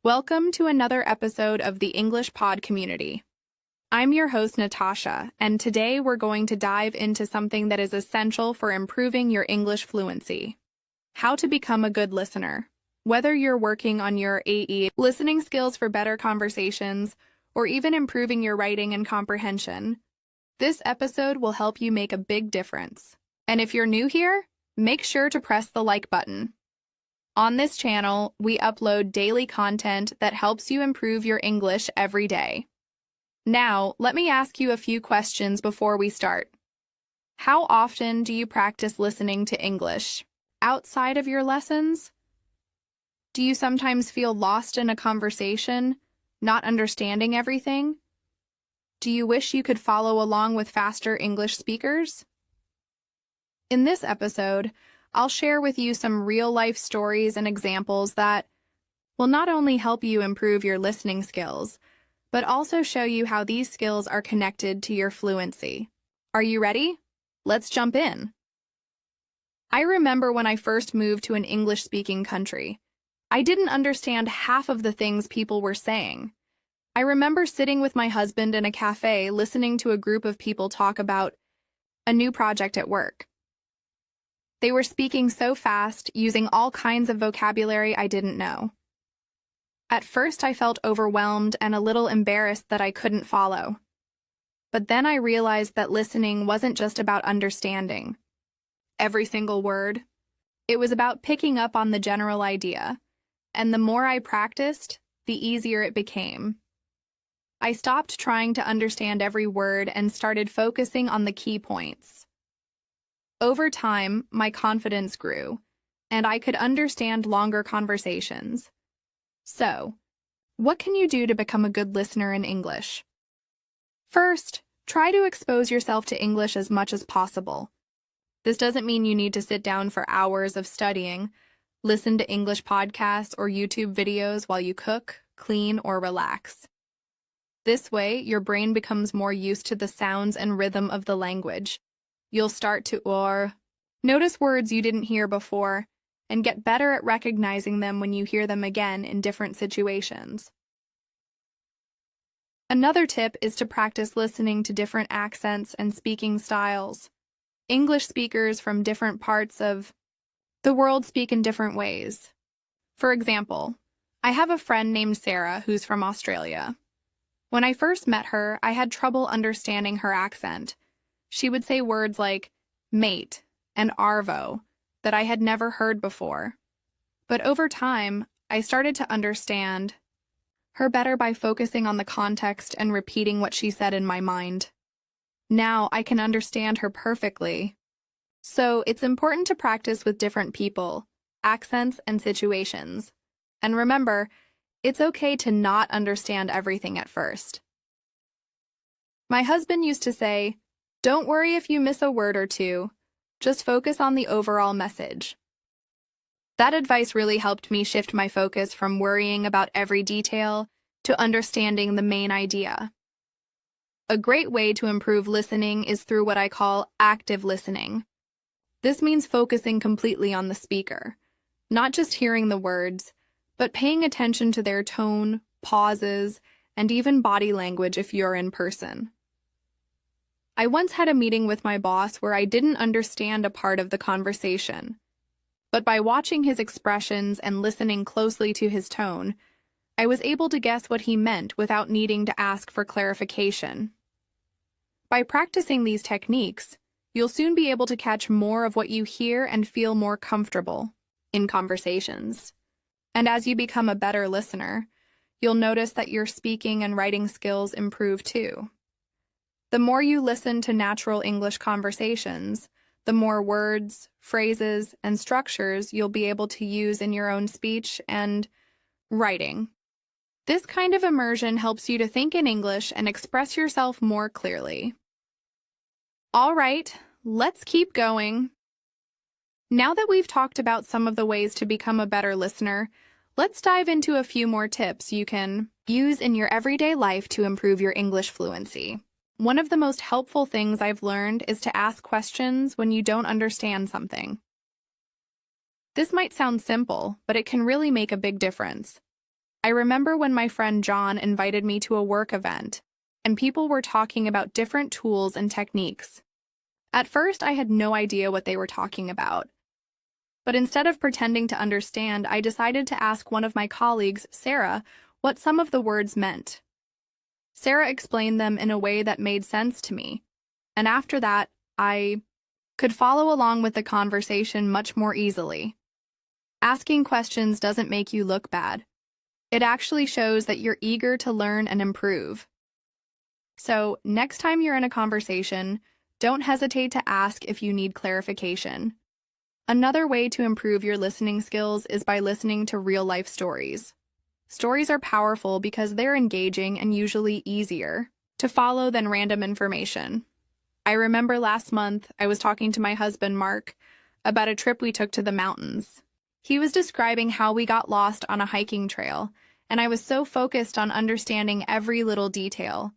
Welcome to another episode of the English Pod community. I'm your host, Natasha, and today we're going to dive into something that is essential for improving your English fluency: how to become a good listener. Whether you're working on your AE, listening skills for better conversations, or even improving your writing and comprehension, this episode will help you make a big difference. And if you're new here, make sure to press the like button. On this channel, we upload daily content that helps you improve your English every day. Now, let me ask you a few questions before we start. How often do you practice listening to English? Outside of your lessons? Do you sometimes feel lost in a conversation, not understanding everything? Do you wish you could follow along with faster English speakers? In this episode, I'll share with you some real-life stories and examples that will not only help you improve your listening skills, but also show you how these skills are connected to your fluency. Are you ready? Let's jump in. I remember when I first moved to an English-speaking country. I didn't understand half of the things people were saying. I remember sitting with my husband in a cafe listening to a group of people talk about a new project at work. They were speaking so fast, using all kinds of vocabulary I didn't know. At first, I felt overwhelmed and a little embarrassed that I couldn't follow. But then I realized that listening wasn't just about understanding every single word. It was about picking up on the general idea. And the more I practiced, the easier it became. I stopped trying to understand every word and started focusing on the key points. Over time, my confidence grew, and I could understand longer conversations. So, what can you do to become a good listener in English? First, try to expose yourself to English as much as possible. This doesn't mean you need to sit down for hours of studying. Listen to English podcasts or YouTube videos while you cook, clean, or relax. This way, your brain becomes more used to the sounds and rhythm of the language. You'll start to notice words you didn't hear before and get better at recognizing them when you hear them again in different situations. Another tip is to practice listening to different accents and speaking styles. English speakers from different parts of the world speak in different ways. For example, I have a friend named Sarah who's from Australia. When I first met her, I had trouble understanding her accent. She would say words like mate and arvo that I had never heard before. But over time, I started to understand her better by focusing on the context and repeating what she said in my mind. Now I can understand her perfectly. So it's important to practice with different people, accents, and situations. And remember, it's okay to not understand everything at first. My husband used to say, "Don't worry if you miss a word or two. Just focus on the overall message." That advice really helped me shift my focus from worrying about every detail to understanding the main idea. A great way to improve listening is through what I call active listening. This means focusing completely on the speaker, not just hearing the words, but paying attention to their tone, pauses, and even body language if you're in person. I once had a meeting with my boss where I didn't understand a part of the conversation. But by watching his expressions and listening closely to his tone, I was able to guess what he meant without needing to ask for clarification. By practicing these techniques, you'll soon be able to catch more of what you hear and feel more comfortable in conversations. And as you become a better listener, you'll notice that your speaking and writing skills improve too. The more you listen to natural English conversations, the more words, phrases, and structures you'll be able to use in your own speech and writing. This kind of immersion helps you to think in English and express yourself more clearly. All right, let's keep going. Now that we've talked about some of the ways to become a better listener, let's dive into a few more tips you can use in your everyday life to improve your English fluency. One of the most helpful things I've learned is to ask questions when you don't understand something. This might sound simple, but it can really make a big difference. I remember when my friend John invited me to a work event, and people were talking about different tools and techniques. At first, I had no idea what they were talking about. But instead of pretending to understand, I decided to ask one of my colleagues, Sarah, what some of the words meant. Sarah explained them in a way that made sense to me, and after that, I could follow along with the conversation much more easily. Asking questions doesn't make you look bad. It actually shows that you're eager to learn and improve. So, next time you're in a conversation, don't hesitate to ask if you need clarification. Another way to improve your listening skills is by listening to real-life stories. Stories are powerful because they're engaging and usually easier to follow than random information. I remember last month I was talking to my husband, Mark, about a trip we took to the mountains. He was describing how we got lost on a hiking trail, and I was so focused on understanding every little detail.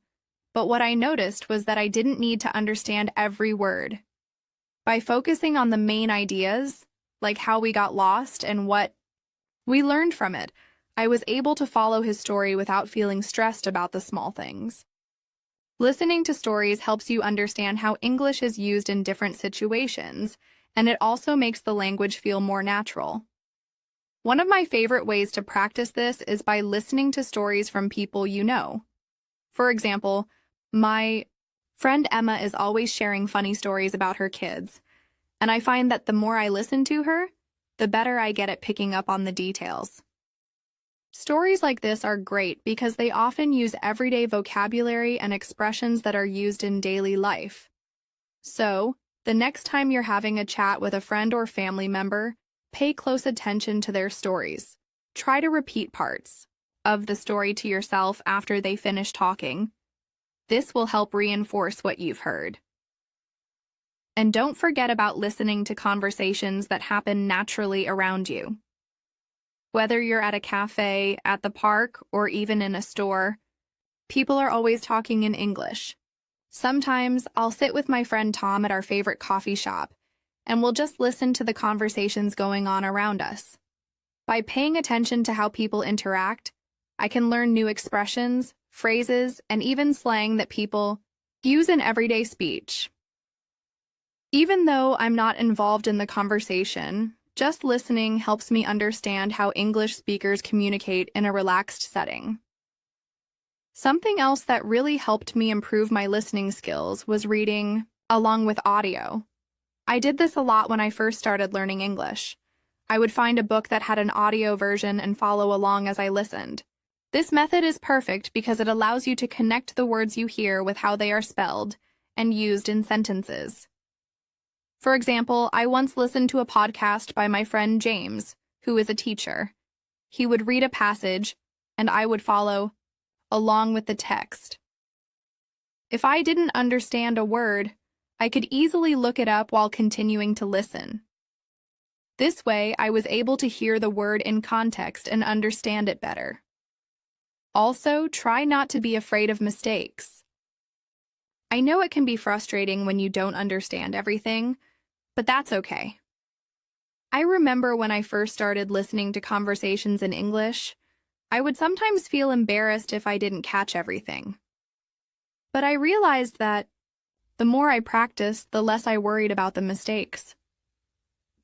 But what I noticed was that I didn't need to understand every word. By focusing on the main ideas, like how we got lost and what we learned from it, I was able to follow his story without feeling stressed about the small things. Listening to stories helps you understand how English is used in different situations, and it also makes the language feel more natural. One of my favorite ways to practice this is by listening to stories from people you know. For example, my friend Emma is always sharing funny stories about her kids, and I find that the more I listen to her, the better I get at picking up on the details. Stories like this are great because they often use everyday vocabulary and expressions that are used in daily life. So, the next time you're having a chat with a friend or family member, pay close attention to their stories. Try to repeat parts of the story to yourself after they finish talking. This will help reinforce what you've heard. And don't forget about listening to conversations that happen naturally around you. Whether you're at a cafe, at the park, or even in a store, people are always talking in English. Sometimes I'll sit with my friend Tom at our favorite coffee shop, and we'll just listen to the conversations going on around us. By paying attention to how people interact, I can learn new expressions, phrases, and even slang that people use in everyday speech. Even though I'm not involved in the conversation, just listening helps me understand how English speakers communicate in a relaxed setting. Something else that really helped me improve my listening skills was reading along with audio. I did this a lot when I first started learning English. I would find a book that had an audio version and follow along as I listened. This method is perfect because it allows you to connect the words you hear with how they are spelled and used in sentences. For example, I once listened to a podcast by my friend James, who is a teacher. He would read a passage, and I would follow along with the text. If I didn't understand a word, I could easily look it up while continuing to listen. This way, I was able to hear the word in context and understand it better. Also, try not to be afraid of mistakes. I know it can be frustrating when you don't understand everything, but that's okay. I remember when I first started listening to conversations in English, I would sometimes feel embarrassed if I didn't catch everything. But I realized that the more I practiced, the less I worried about the mistakes.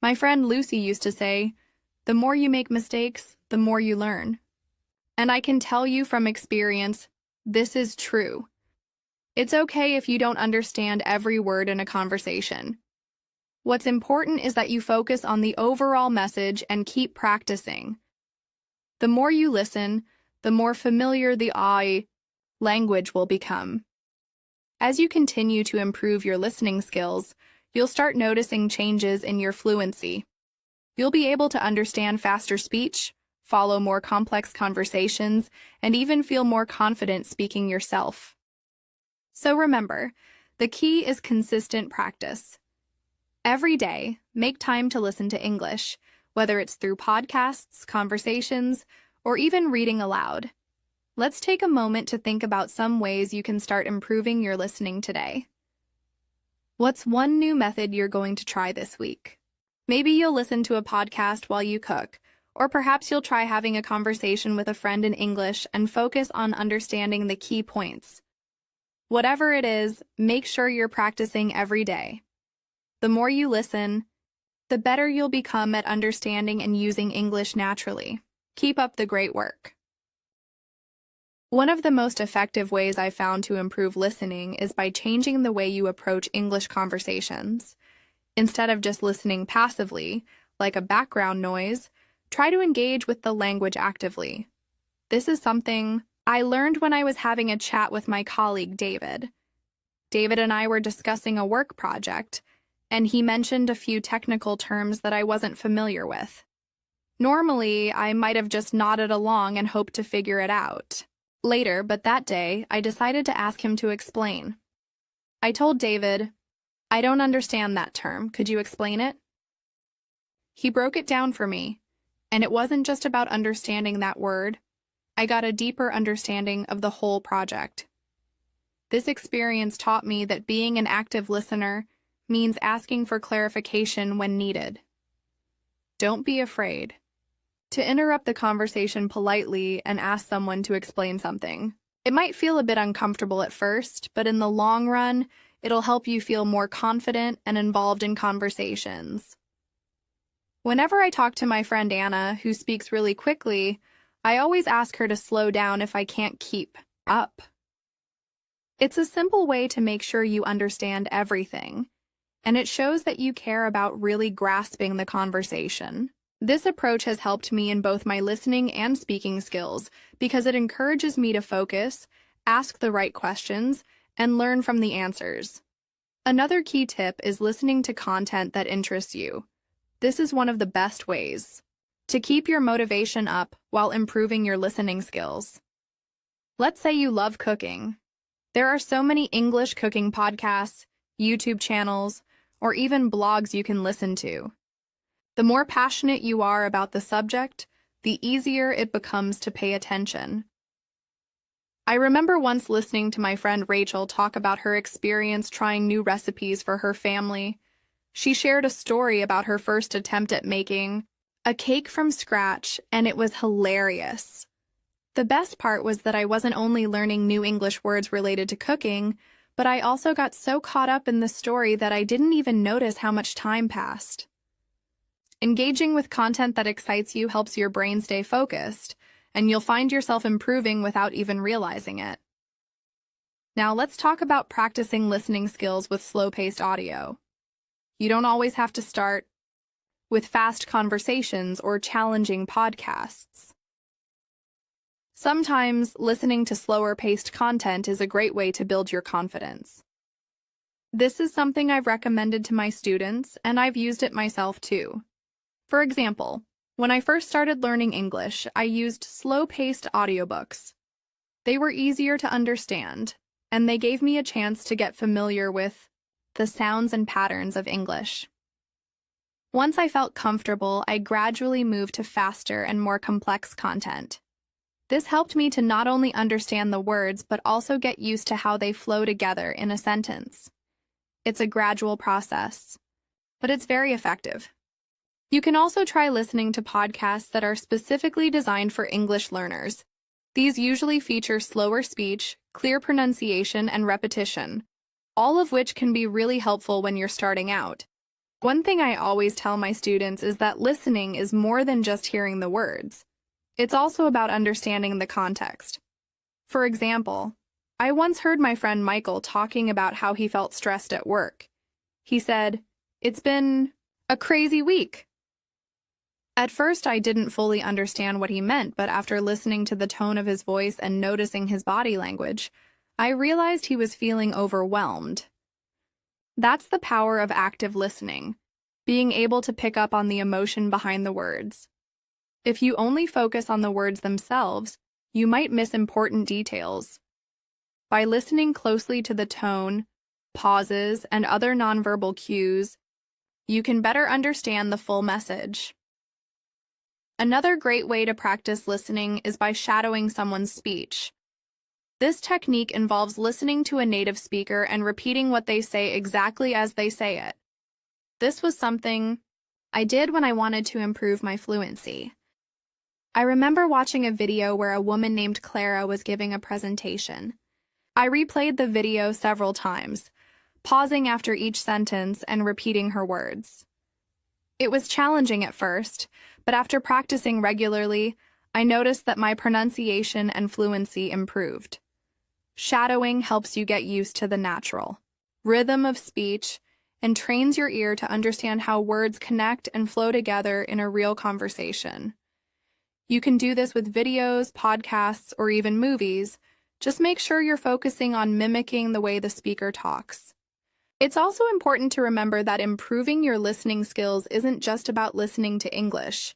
My friend Lucy used to say, "The more you make mistakes, the more you learn." And I can tell you from experience, this is true. It's okay if you don't understand every word in a conversation. What's important is that you focus on the overall message and keep practicing. The more you listen, the more familiar the I language will become. As you continue to improve your listening skills, you'll start noticing changes in your fluency. You'll be able to understand faster speech, follow more complex conversations, and even feel more confident speaking yourself. So remember, the key is consistent practice. Every day, make time to listen to English, whether it's through podcasts, conversations, or even reading aloud. Let's take a moment to think about some ways you can start improving your listening today. What's one new method you're going to try this week? Maybe you'll listen to a podcast while you cook, Or perhaps you'll try having a conversation with a friend in English and focus on understanding the key points. Whatever it is, make sure you're practicing every day. The more you listen, the better you'll become at understanding and using English naturally. Keep up the great work. One of the most effective ways I've found to improve listening is by changing the way you approach English conversations. Instead of just listening passively, like a background noise, try to engage with the language actively. This is something I learned when I was having a chat with my colleague David. David and I were discussing a work project, and he mentioned a few technical terms that I wasn't familiar with. Normally, I might have just nodded along and hoped to figure it out later, but that day, I decided to ask him to explain. I told David, "I don't understand that term. Could you explain it?" He broke it down for me, and it wasn't just about understanding that word. I got a deeper understanding of the whole project. This experience taught me that being an active listener means asking for clarification when needed. Don't be afraid to interrupt the conversation politely and ask someone to explain something. It might feel a bit uncomfortable at first, but in the long run, it'll help you feel more confident and involved in conversations. Whenever I talk to my friend Anna, who speaks really quickly, I always ask her to slow down if I can't keep up. It's a simple way to make sure you understand everything, and it shows that you care about really grasping the conversation. This approach has helped me in both my listening and speaking skills because it encourages me to focus, ask the right questions, and learn from the answers. Another key tip is listening to content that interests you. This is one of the best ways to keep your motivation up while improving your listening skills. Let's say you love cooking. There are so many English cooking podcasts, YouTube channels, or even blogs you can listen to. The more passionate you are about the subject, the easier it becomes to pay attention. I remember once listening to my friend Rachel talk about her experience trying new recipes for her family. She shared a story about her first attempt at making a cake from scratch, and it was hilarious. The best part was that I wasn't only learning new English words related to cooking, but I also got so caught up in the story that I didn't even notice how much time passed. Engaging with content that excites you helps your brain stay focused, and you'll find yourself improving without even realizing it. Now let's talk about practicing listening skills with slow-paced audio. You don't always have to start with fast conversations or challenging podcasts. Sometimes listening to slower-paced content is a great way to build your confidence. This is something I've recommended to my students, and I've used it myself too. For example, when I first started learning English, I used slow-paced audiobooks. They were easier to understand, and they gave me a chance to get familiar with the sounds and patterns of English. Once I felt comfortable, I gradually moved to faster and more complex content. This helped me to not only understand the words, but also get used to how they flow together in a sentence. It's a gradual process, but it's very effective. You can also try listening to podcasts that are specifically designed for English learners. These usually feature slower speech, clear pronunciation, and repetition, all of which can be really helpful when you're starting out. One thing I always tell my students is that listening is more than just hearing the words. It's also about understanding the context. For example, I once heard my friend Michael talking about how he felt stressed at work. He said, "It's been a crazy week." At first, I didn't fully understand what he meant, but after listening to the tone of his voice and noticing his body language, I realized he was feeling overwhelmed. That's the power of active listening, being able to pick up on the emotion behind the words. If you only focus on the words themselves, you might miss important details. By listening closely to the tone, pauses, and other nonverbal cues, you can better understand the full message. Another great way to practice listening is by shadowing someone's speech. This technique involves listening to a native speaker and repeating what they say exactly as they say it. This was something I did when I wanted to improve my fluency. I remember watching a video where a woman named Clara was giving a presentation. I replayed the video several times, pausing after each sentence and repeating her words. It was challenging at first, but after practicing regularly, I noticed that my pronunciation and fluency improved. Shadowing helps you get used to the natural rhythm of speech and trains your ear to understand how words connect and flow together in a real conversation. You can do this with videos, podcasts, or even movies. Just make sure you're focusing on mimicking the way the speaker talks. It's also important to remember that improving your listening skills isn't just about listening to English.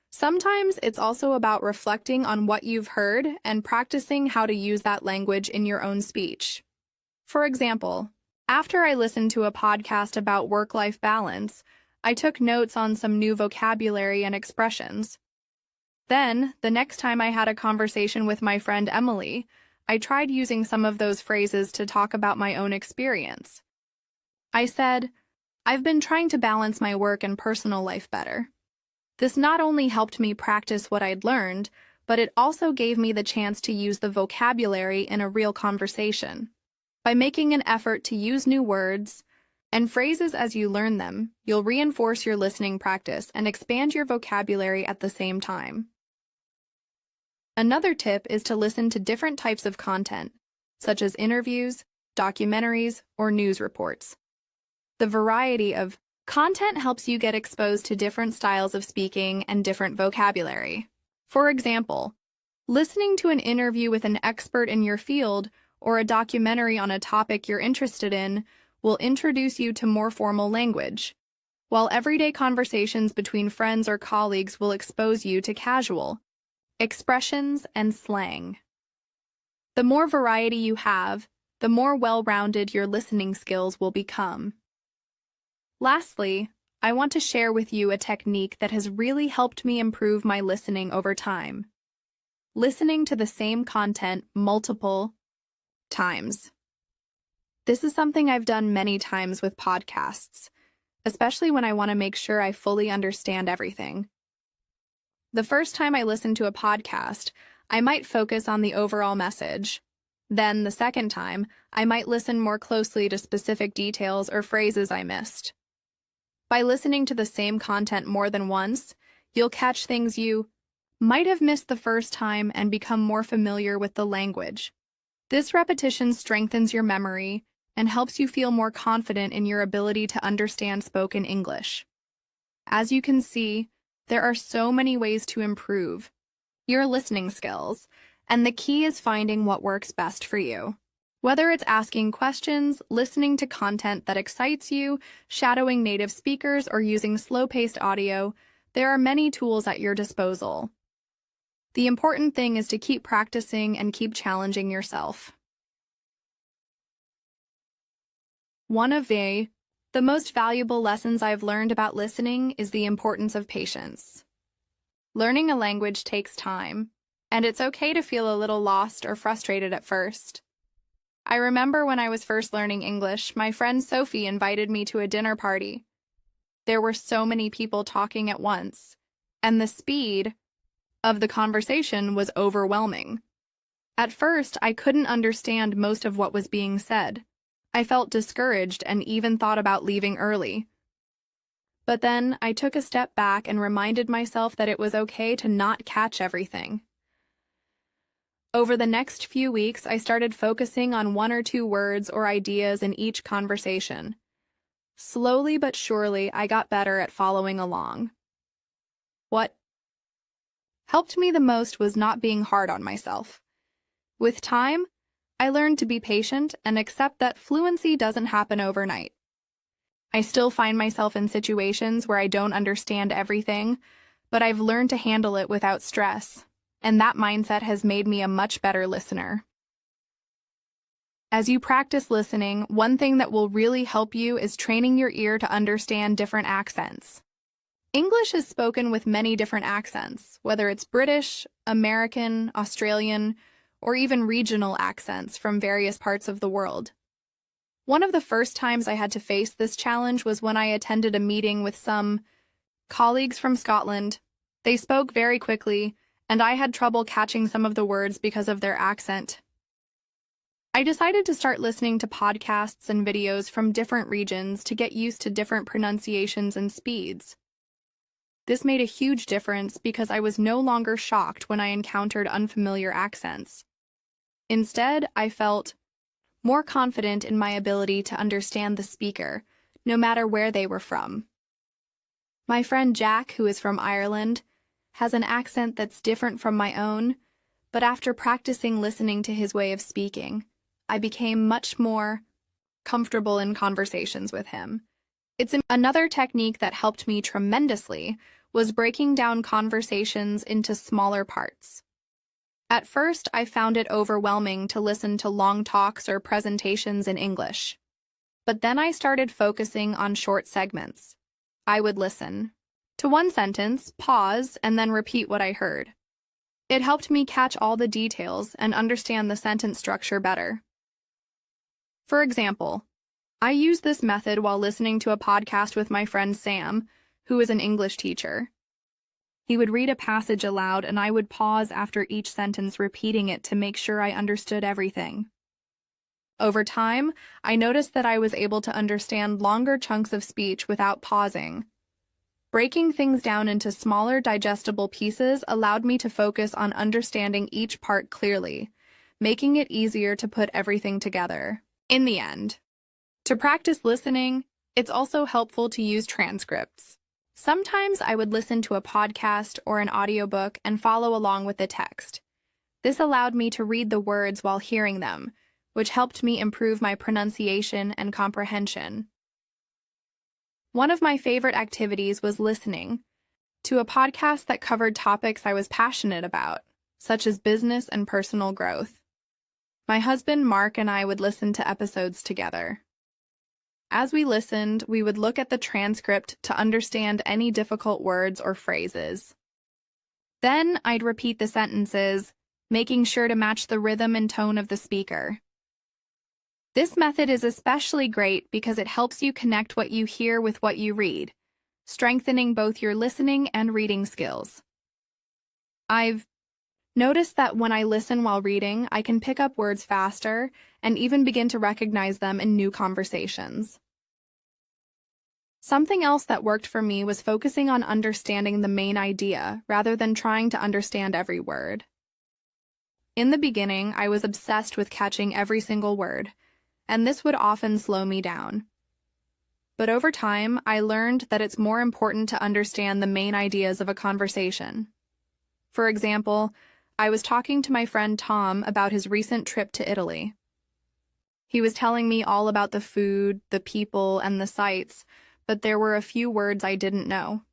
Sometimes it's also about reflecting on what you've heard and practicing how to use that language in your own speech. For example, after I listened to a podcast about work-life balance, I took notes on some new vocabulary and expressions. Then, the next time I had a conversation with my friend Emily, I tried using some of those phrases to talk about my own experience. I said, "I've been trying to balance my work and personal life better." This not only helped me practice what I'd learned, but it also gave me the chance to use the vocabulary in a real conversation. By making an effort to use new words and phrases as you learn them, you'll reinforce your listening practice and expand your vocabulary at the same time. Another tip is to listen to different types of content, such as interviews, documentaries, or news reports. The variety of content helps you get exposed to different styles of speaking and different vocabulary. For example, listening to an interview with an expert in your field or a documentary on a topic you're interested in will introduce you to more formal language, while everyday conversations between friends or colleagues will expose you to casual expressions and slang. The more variety you have, the more well-rounded your listening skills will become. Lastly, I want to share with you a technique that has really helped me improve my listening over time. Listening to the same content multiple times. This is something I've done many times with podcasts, especially when I want to make sure I fully understand everything. The first time I listened to a podcast, I might focus on the overall message. Then, the second time, I might listen more closely to specific details or phrases I missed. By listening to the same content more than once, you'll catch things you might have missed the first time and become more familiar with the language. This repetition strengthens your memory and helps you feel more confident in your ability to understand spoken English. As you can see, there are so many ways to improve your listening skills, and the key is finding what works best for you. Whether it's asking questions, listening to content that excites you, shadowing native speakers, or using slow-paced audio, there are many tools at your disposal. The important thing is to keep practicing and keep challenging yourself. One of the most valuable lessons I've learned about listening is the importance of patience. Learning a language takes time, and it's okay to feel a little lost or frustrated at first. I remember when I was first learning English, my friend Sophie invited me to a dinner party. There were so many people talking at once, and the speed of the conversation was overwhelming. At first, I couldn't understand most of what was being said. I felt discouraged and even thought about leaving early. But then I took a step back and reminded myself that it was okay to not catch everything. Over the next few weeks, I started focusing on one or two words or ideas in each conversation. Slowly but surely, I got better at following along. What helped me the most was not being hard on myself. With time, I learned to be patient and accept that fluency doesn't happen overnight. I still find myself in situations where I don't understand everything, but I've learned to handle it without stress, and that mindset has made me a much better listener. As you practice listening, one thing that will really help you is training your ear to understand different accents. English is spoken with many different accents, whether it's British, American, Australian, or even regional accents from various parts of the world. One of the first times I had to face this challenge was when I attended a meeting with some colleagues from Scotland. They spoke very quickly, and I had trouble catching some of the words because of their accent. I decided to start listening to podcasts and videos from different regions to get used to different pronunciations and speeds. This made a huge difference because I was no longer shocked when I encountered unfamiliar accents. Instead, I felt more confident in my ability to understand the speaker, no matter where they were from. My friend Jack, who is from Ireland, has an accent that's different from my own, but after practicing listening to his way of speaking, I became much more comfortable in conversations with him. Another technique that helped me tremendously was breaking down conversations into smaller parts. At first, I found it overwhelming to listen to long talks or presentations in English. But then I started focusing on short segments. I would listen to one sentence, pause, and then repeat what I heard. It helped me catch all the details and understand the sentence structure better. For example, I used this method while listening to a podcast with my friend Sam, who is an English teacher. He would read a passage aloud and I would pause after each sentence, repeating it to make sure I understood everything. Over time, I noticed that I was able to understand longer chunks of speech without pausing. Breaking things down into smaller, digestible pieces allowed me to focus on understanding each part clearly, making it easier to put everything together. In the end, to practice listening, it's also helpful to use transcripts. Sometimes I would listen to a podcast or an audiobook and follow along with the text. This allowed me to read the words while hearing them, which helped me improve my pronunciation and comprehension. One of my favorite activities was listening to a podcast that covered topics I was passionate about, such as business and personal growth. My husband Mark and I would listen to episodes together. As we listened, we would look at the transcript to understand any difficult words or phrases. Then I'd repeat the sentences, making sure to match the rhythm and tone of the speaker. This method is especially great because it helps you connect what you hear with what you read, strengthening both your listening and reading skills. I've noticed that when I listen while reading, I can pick up words faster and even begin to recognize them in new conversations. Something else that worked for me was focusing on understanding the main idea rather than trying to understand every word. In the beginning, I was obsessed with catching every single word, and this would often slow me down. But over time, I learned that it's more important to understand the main ideas of a conversation. For example, I was talking to my friend Tom about his recent trip to Italy. He was telling me all about the food, the people, and the sights, but there were a few words I didn't know.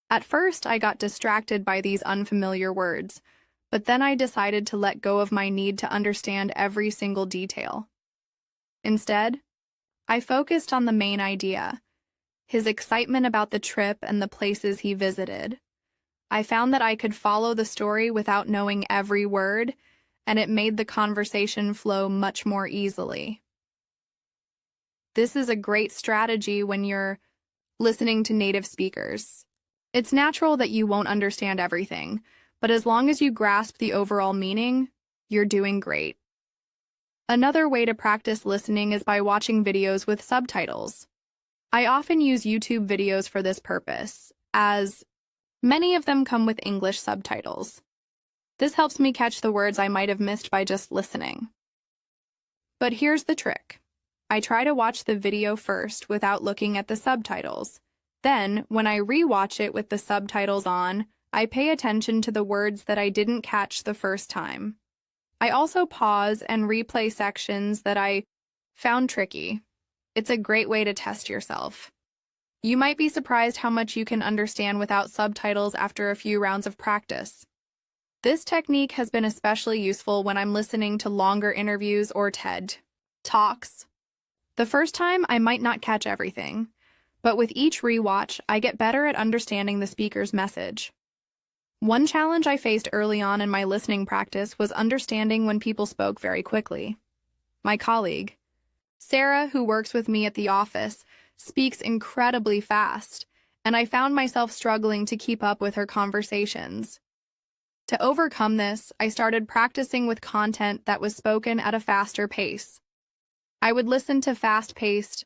At first, I got distracted by these unfamiliar words, but then I decided to let go of my need to understand every single detail. Instead, I focused on the main idea, his excitement about the trip and the places he visited. I found that I could follow the story without knowing every word, and it made the conversation flow much more easily. This is a great strategy when you're listening to native speakers. It's natural that you won't understand everything, but as long as you grasp the overall meaning, you're doing great. Another way to practice listening is by watching videos with subtitles. I often use YouTube videos for this purpose, as many of them come with English subtitles. This helps me catch the words I might have missed by just listening. But here's the trick. I try to watch the video first without looking at the subtitles. Then, when I re-watch it with the subtitles on, I pay attention to the words that I didn't catch the first time. I also pause and replay sections that I found tricky. It's a great way to test yourself. You might be surprised how much you can understand without subtitles after a few rounds of practice. This technique has been especially useful when I'm listening to longer interviews or TED Talks. The first time, I might not catch everything, but with each rewatch, I get better at understanding the speaker's message. One challenge I faced early on in my listening practice was understanding when people spoke very quickly. My colleague, Sarah, who works with me at the office, speaks incredibly fast, and I found myself struggling to keep up with her conversations. To overcome this, I started practicing with content that was spoken at a faster pace. I would listen to fast-paced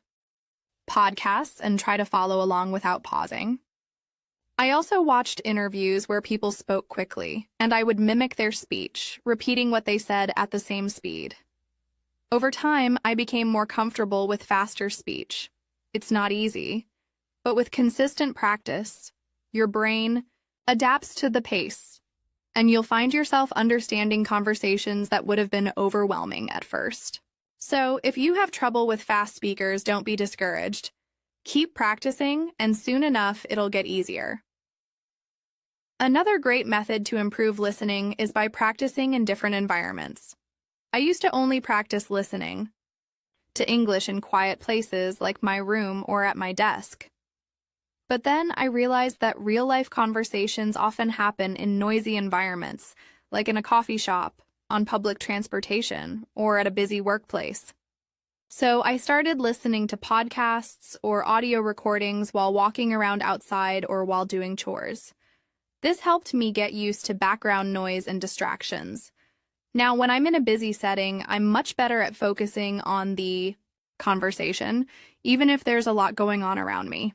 podcasts and try to follow along without pausing. I also watched interviews where people spoke quickly, and I would mimic their speech, repeating what they said at the same speed. Over time, I became more comfortable with faster speech. It's not easy, but with consistent practice, your brain adapts to the pace, and you'll find yourself understanding conversations that would have been overwhelming at first. So, if you have trouble with fast speakers, don't be discouraged. Keep practicing, and soon enough, it'll get easier. Another great method to improve listening is by practicing in different environments. I used to only practice listening to English in quiet places like my room or at my desk. But then I realized that real-life conversations often happen in noisy environments, like in a coffee shop, on public transportation, or at a busy workplace. So I started listening to podcasts or audio recordings while walking around outside or while doing chores. This helped me get used to background noise and distractions. Now, when I'm in a busy setting, I'm much better at focusing on the conversation, even if there's a lot going on around me.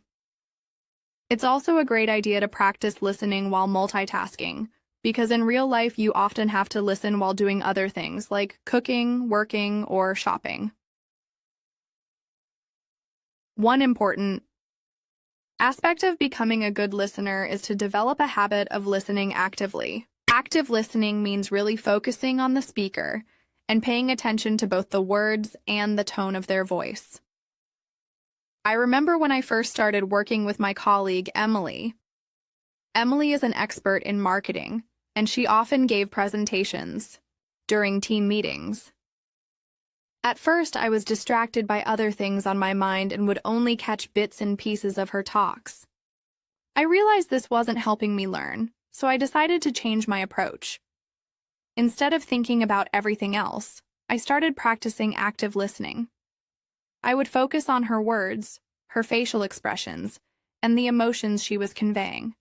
It's also a great idea to practice listening while multitasking, because in real life you often have to listen while doing other things like cooking, working, or shopping. One important aspect of becoming a good listener is to develop a habit of listening actively. Active listening means really focusing on the speaker and paying attention to both the words and the tone of their voice. I remember when I first started working with my colleague, Emily. Emily is an expert in marketing, and she often gave presentations during team meetings. At first, I was distracted by other things on my mind and would only catch bits and pieces of her talks. I realized this wasn't helping me learn, so I decided to change my approach. Instead of thinking about everything else, I started practicing active listening. I would focus on her words, her facial expressions, and the emotions she was conveying.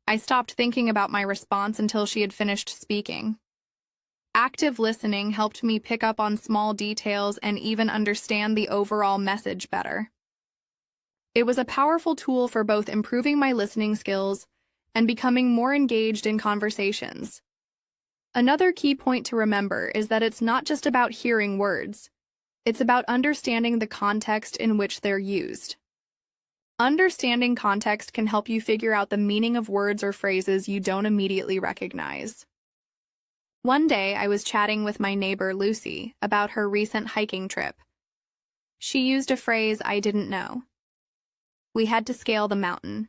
I stopped thinking about my response until she had finished speaking. Active listening helped me pick up on small details and even understand the overall message better. It was a powerful tool for both improving my listening skills and becoming more engaged in conversations. Another key point to remember is that it's not just about hearing words. It's about understanding the context in which they're used. Understanding context can help you figure out the meaning of words or phrases you don't immediately recognize. One day, I was chatting with my neighbor Lucy about her recent hiking trip. She used a phrase I didn't know. We had to scale the mountain.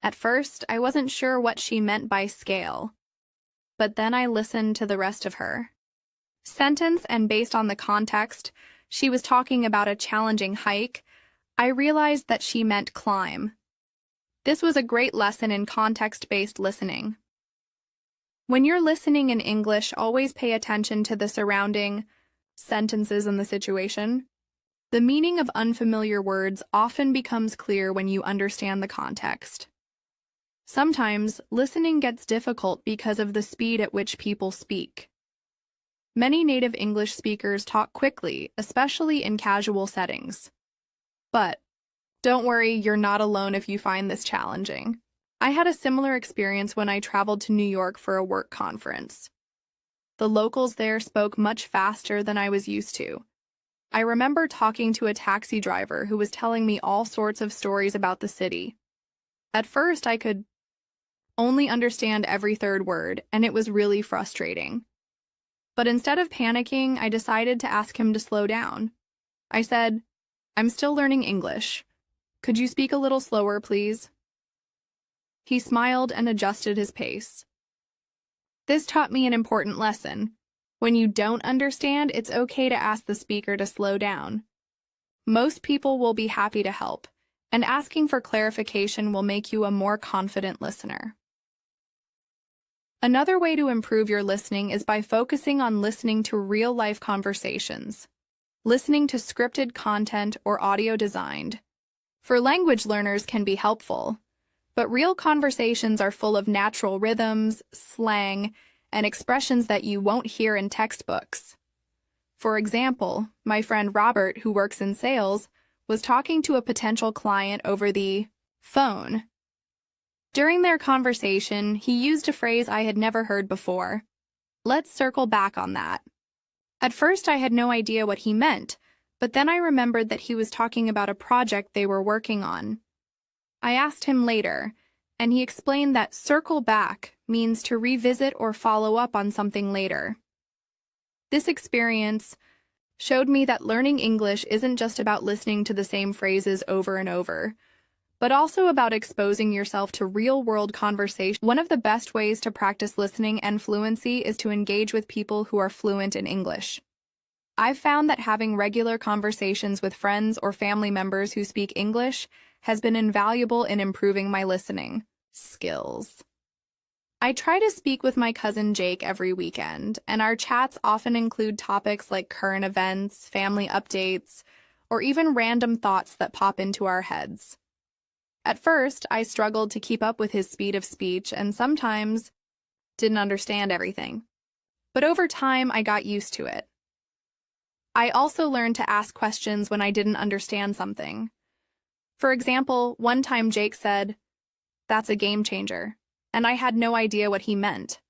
At first, I wasn't sure what she meant by scale, but then I listened to the rest of her sentence, and based on the context, she was talking about a challenging hike. I realized that she meant climb. This was a great lesson in context-based listening. When you're listening in English, always pay attention to the surrounding sentences and the situation. The meaning of unfamiliar words often becomes clear when you understand the context. Sometimes, listening gets difficult because of the speed at which people speak. Many native English speakers talk quickly, especially in casual settings. But don't worry, you're not alone if you find this challenging. I had a similar experience when I traveled to New York for a work conference. The locals there spoke much faster than I was used to. I remember talking to a taxi driver who was telling me all sorts of stories about the city. At first, I could only understand every third word, and it was really frustrating. But instead of panicking, I decided to ask him to slow down. I said, "I'm still learning English. Could you speak a little slower, please?" He smiled and adjusted his pace. This taught me an important lesson. When you don't understand, it's okay to ask the speaker to slow down. Most people will be happy to help, and asking for clarification will make you a more confident listener. Another way to improve your listening is by focusing on listening to real-life conversations. Listening to scripted content or audio designed for language learners can be helpful, But real conversations are full of natural rhythms, slang, and expressions that you won't hear in textbooks. For example, my friend Robert, who works in sales, was talking to a potential client over the phone. During their conversation, he used a phrase I had never heard before. Let's circle back on that. At first, I had no idea what he meant, but then I remembered that he was talking about a project they were working on. I asked him later, and he explained that circle back means to revisit or follow up on something later. This experience showed me that learning English isn't just about listening to the same phrases over and over, but also about exposing yourself to real-world conversation. One of the best ways to practice listening and fluency is to engage with people who are fluent in English. I've found that having regular conversations with friends or family members who speak English has been invaluable in improving my listening skills. I try to speak with my cousin Jake every weekend, and our chats often include topics like current events, family updates, or even random thoughts that pop into our heads. At first, I struggled to keep up with his speed of speech and sometimes didn't understand everything. But over time, I got used to it. I also learned to ask questions when I didn't understand something. For example, one time Jake said, "That's a game changer," and I had no idea what he meant.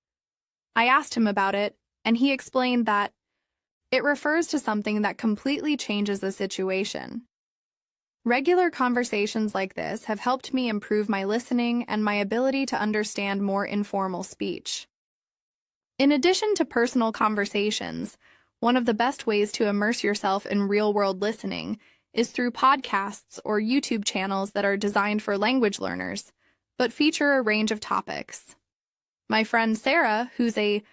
I asked him about it, and he explained that it refers to something that completely changes the situation. Regular conversations like this have helped me improve my listening and my ability to understand more informal speech. In addition to personal conversations, one of the best ways to immerse yourself in real-world listening is through podcasts or YouTube channels that are designed for language learners, but feature a range of topics. My friend Sarah, who's a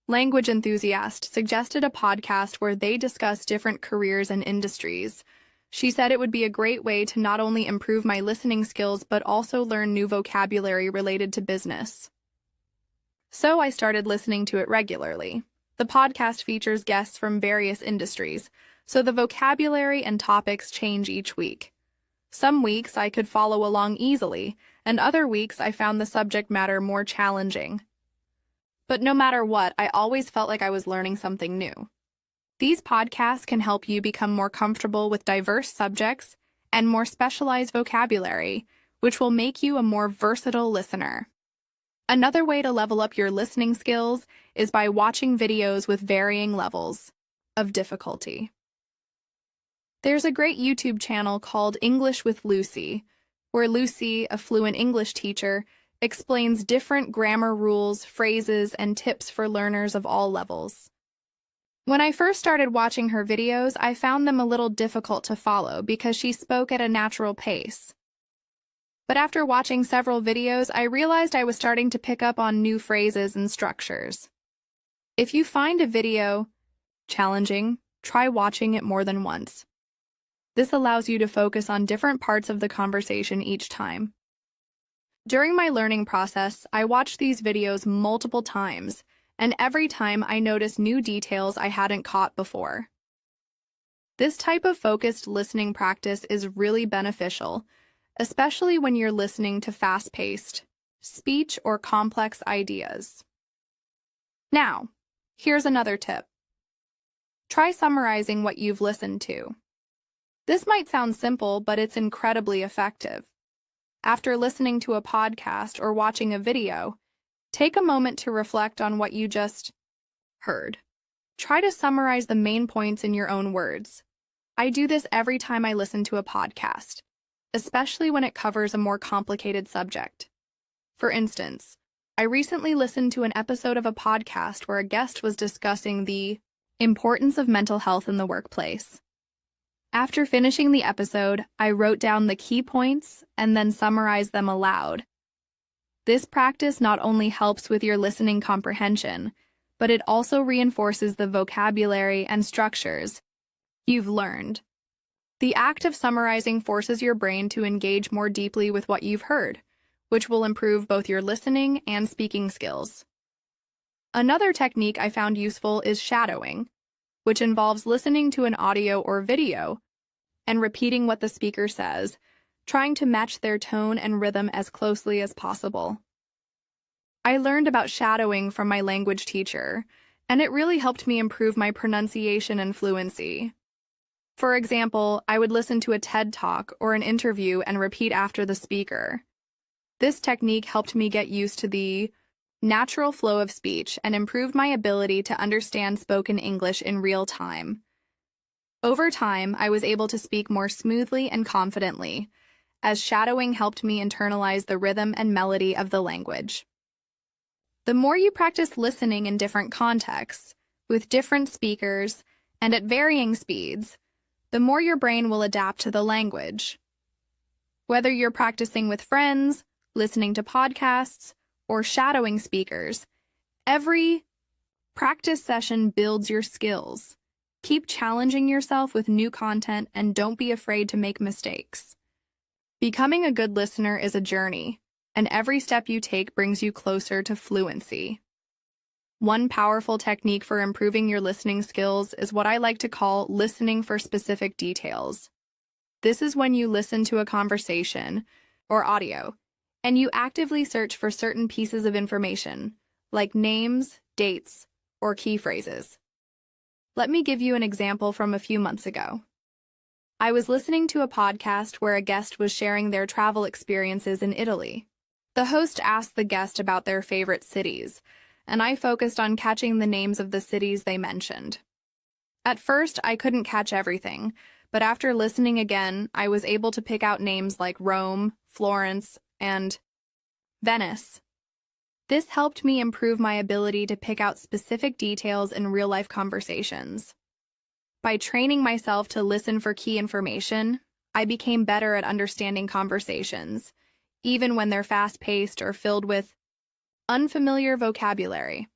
language enthusiast, suggested a podcast where they discuss different careers and industries. She said it would be a great way to not only improve my listening skills but also learn new vocabulary related to business. So I started listening to it regularly. The podcast features guests from various industries, so the vocabulary and topics change each week. Some weeks I could follow along easily, and other weeks I found the subject matter more challenging. But no matter what, I always felt like I was learning something new. These podcasts can help you become more comfortable with diverse subjects and more specialized vocabulary, which will make you a more versatile listener. Another way to level up your listening skills is by watching videos with varying levels of difficulty. There's a great YouTube channel called English with Lucy, where Lucy, a fluent English teacher, explains different grammar rules, phrases, and tips for learners of all levels. When I first started watching her videos, I found them a little difficult to follow because she spoke at a natural pace. But after watching several videos, I realized I was starting to pick up on new phrases and structures. If you find a video challenging, try watching it more than once. This allows you to focus on different parts of the conversation each time. During my learning process, I watched these videos multiple times, and every time I noticed new details I hadn't caught before. This type of focused listening practice is really beneficial, especially when you're listening to fast-paced speech or complex ideas. Now, here's another tip. Try summarizing what you've listened to. This might sound simple, but it's incredibly effective. After listening to a podcast or watching a video, take a moment to reflect on what you just heard. Try to summarize the main points in your own words. I do this every time I listen to a podcast, especially when it covers a more complicated subject. For instance, I recently listened to an episode of a podcast where a guest was discussing the importance of mental health in the workplace. After finishing the episode, I wrote down the key points and then summarized them aloud. This practice not only helps with your listening comprehension, but it also reinforces the vocabulary and structures you've learned. The act of summarizing forces your brain to engage more deeply with what you've heard, which will improve both your listening and speaking skills. Another technique I found useful is shadowing, which involves listening to an audio or video and repeating what the speaker says, trying to match their tone and rhythm as closely as possible. I learned about shadowing from my language teacher, and it really helped me improve my pronunciation and fluency. For example, I would listen to a TED Talk or an interview and repeat after the speaker. This technique helped me get used to the natural flow of speech and improved my ability to understand spoken English in real time. Over time, I was able to speak more smoothly and confidently, as shadowing helped me internalize the rhythm and melody of the language. The more you practice listening in different contexts, with different speakers, and at varying speeds, the more your brain will adapt to the language. Whether you're practicing with friends, listening to podcasts, or shadowing speakers, every practice session builds your skills. Keep challenging yourself with new content and don't be afraid to make mistakes. Becoming a good listener is a journey, and every step you take brings you closer to fluency. One powerful technique for improving your listening skills is what I like to call listening for specific details. This is when you listen to a conversation or audio, and you actively search for certain pieces of information, like names, dates, or key phrases. Let me give you an example from a few months ago. I was listening to a podcast where a guest was sharing their travel experiences in Italy. The host asked the guest about their favorite cities, and I focused on catching the names of the cities they mentioned. At first, I couldn't catch everything, but after listening again, I was able to pick out names like Rome, Florence, and Venice. This helped me improve my ability to pick out specific details in real-life conversations. By training myself to listen for key information, I became better at understanding conversations, even when they're fast-paced or filled with unfamiliar vocabulary.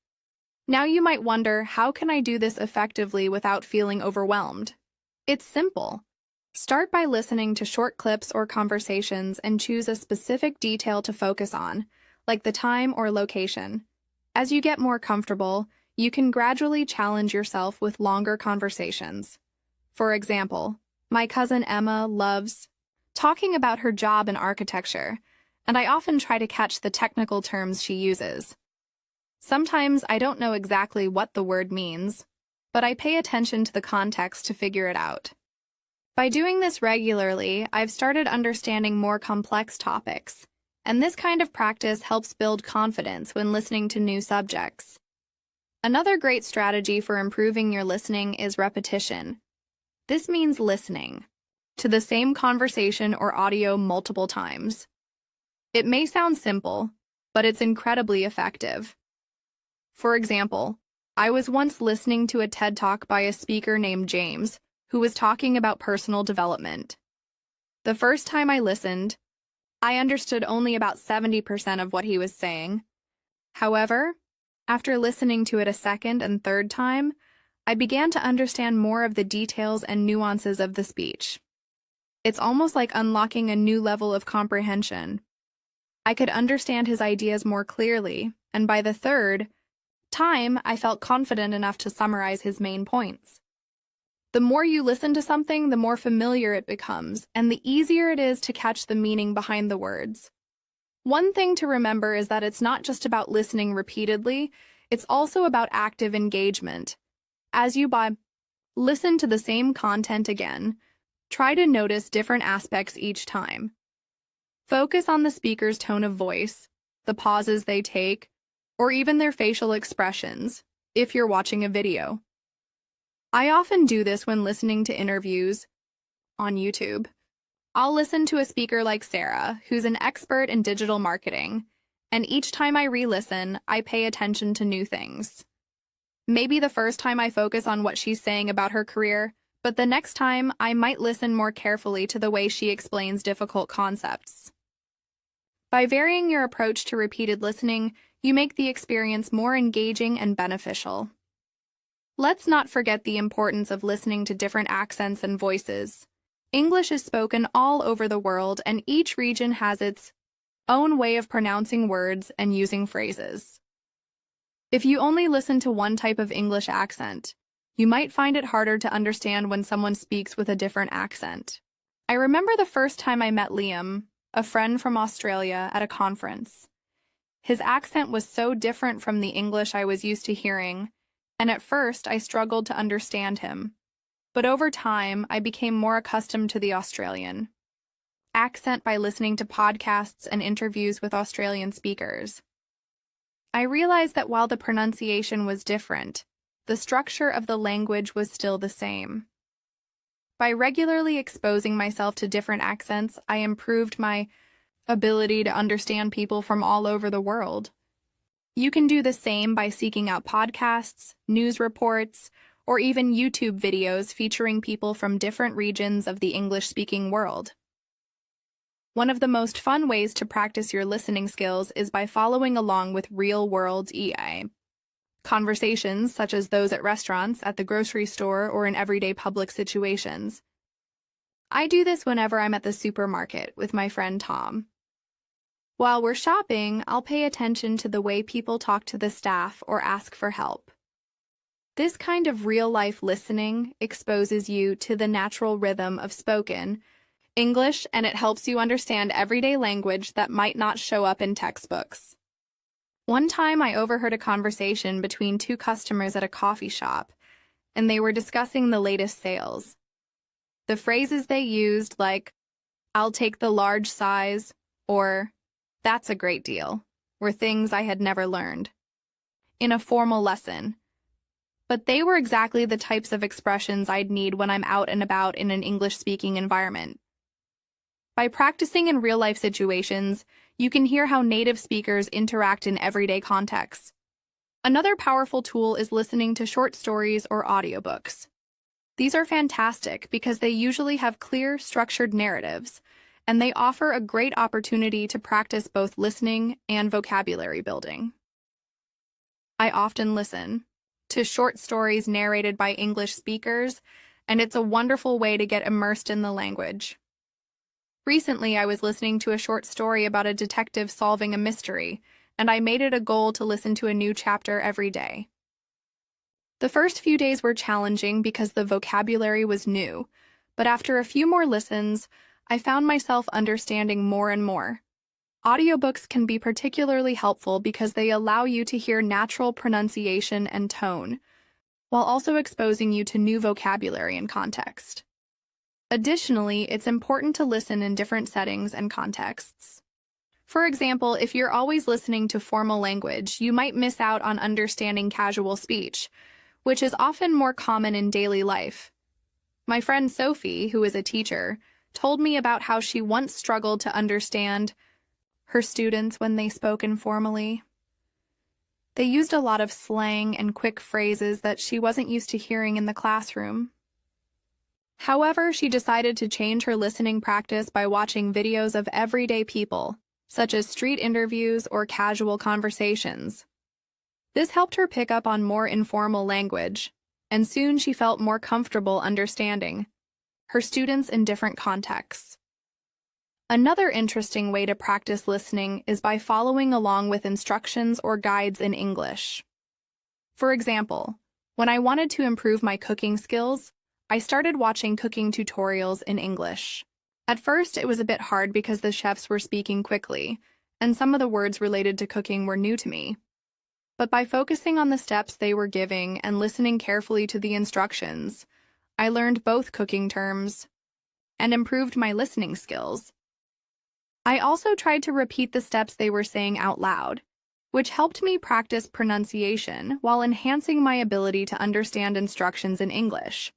Now you might wonder, how can I do this effectively without feeling overwhelmed? It's simple. Start by listening to short clips or conversations and choose a specific detail to focus on, like the time or location. As you get more comfortable, you can gradually challenge yourself with longer conversations. For example, my cousin Emma loves talking about her job in architecture, and I often try to catch the technical terms she uses. Sometimes I don't know exactly what the word means, but I pay attention to the context to figure it out. By doing this regularly, I've started understanding more complex topics, and this kind of practice helps build confidence when listening to new subjects. Another great strategy for improving your listening is repetition. This means listening to the same conversation or audio multiple times. It may sound simple, but it's incredibly effective. For example, I was once listening to a TED Talk by a speaker named James, who was talking about personal development. The first time I listened, I understood only about 70% of what he was saying. However, after listening to it a second and third time, I began to understand more of the details and nuances of the speech. It's almost like unlocking a new level of comprehension. I could understand his ideas more clearly, and by the third time, I felt confident enough to summarize his main points. The more you listen to something, the more familiar it becomes, and the easier it is to catch the meaning behind the words. One thing to remember is that it's not just about listening repeatedly, it's also about active engagement. As you listen to the same content again, try to notice different aspects each time. Focus on the speaker's tone of voice, the pauses they take, or even their facial expressions, if you're watching a video. I often do this when listening to interviews on YouTube. I'll listen to a speaker like Sarah, who's an expert in digital marketing, and each time I re-listen, I pay attention to new things. Maybe the first time I focus on what she's saying about her career, but the next time I might listen more carefully to the way she explains difficult concepts. By varying your approach to repeated listening, you make the experience more engaging and beneficial. Let's not forget the importance of listening to different accents and voices. English is spoken all over the world, and each region has its own way of pronouncing words and using phrases. If you only listen to one type of English accent, you might find it harder to understand when someone speaks with a different accent. I remember the first time I met Liam, a friend from Australia, at a conference. His accent was so different from the English I was used to hearing, and at first I struggled to understand him. But over time, I became more accustomed to the Australian accent by listening to podcasts and interviews with Australian speakers. I realized that while the pronunciation was different, the structure of the language was still the same. By regularly exposing myself to different accents, I improved my ability to understand people from all over the world. You can do the same by seeking out podcasts, news reports, or even YouTube videos featuring people from different regions of the English-speaking world. One of the most fun ways to practice your listening skills is by following along with real-world EA conversations, such as those at restaurants, at the grocery store, or in everyday public situations. I do this whenever I'm at the supermarket with my friend Tom. While we're shopping, I'll pay attention to the way people talk to the staff or ask for help. This kind of real-life listening exposes you to the natural rhythm of spoken English, and it helps you understand everyday language that might not show up in textbooks. One time I overheard a conversation between two customers at a coffee shop, and they were discussing the latest sales. The phrases they used, like, "I'll take the large size," or "That's a great deal," were things I had never learned in a formal lesson. But they were exactly the types of expressions I'd need when I'm out and about in an English-speaking environment. By practicing in real-life situations, you can hear how native speakers interact in everyday contexts. Another powerful tool is listening to short stories or audiobooks. These are fantastic because they usually have clear, structured narratives, and they offer a great opportunity to practice both listening and vocabulary building. I often listen to short stories narrated by English speakers, and it's a wonderful way to get immersed in the language. Recently, I was listening to a short story about a detective solving a mystery, and I made it a goal to listen to a new chapter every day. The first few days were challenging because the vocabulary was new, but after a few more listens, I found myself understanding more and more. Audiobooks can be particularly helpful because they allow you to hear natural pronunciation and tone, while also exposing you to new vocabulary and context. Additionally, it's important to listen in different settings and contexts. For example, if you're always listening to formal language, you might miss out on understanding casual speech, which is often more common in daily life. My friend Sophie, who is a teacher, told me about how she once struggled to understand her students when they spoke informally. They used a lot of slang and quick phrases that she wasn't used to hearing in the classroom. However, she decided to change her listening practice by watching videos of everyday people, such as street interviews or casual conversations. This helped her pick up on more informal language, and soon she felt more comfortable understanding her students in different contexts. Another interesting way to practice listening is by following along with instructions or guides in English. For example, when I wanted to improve my cooking skills, I started watching cooking tutorials in English. At first, it was a bit hard because the chefs were speaking quickly, and some of the words related to cooking were new to me. But by focusing on the steps they were giving and listening carefully to the instructions, I learned both cooking terms and improved my listening skills. I also tried to repeat the steps they were saying out loud, which helped me practice pronunciation while enhancing my ability to understand instructions in English.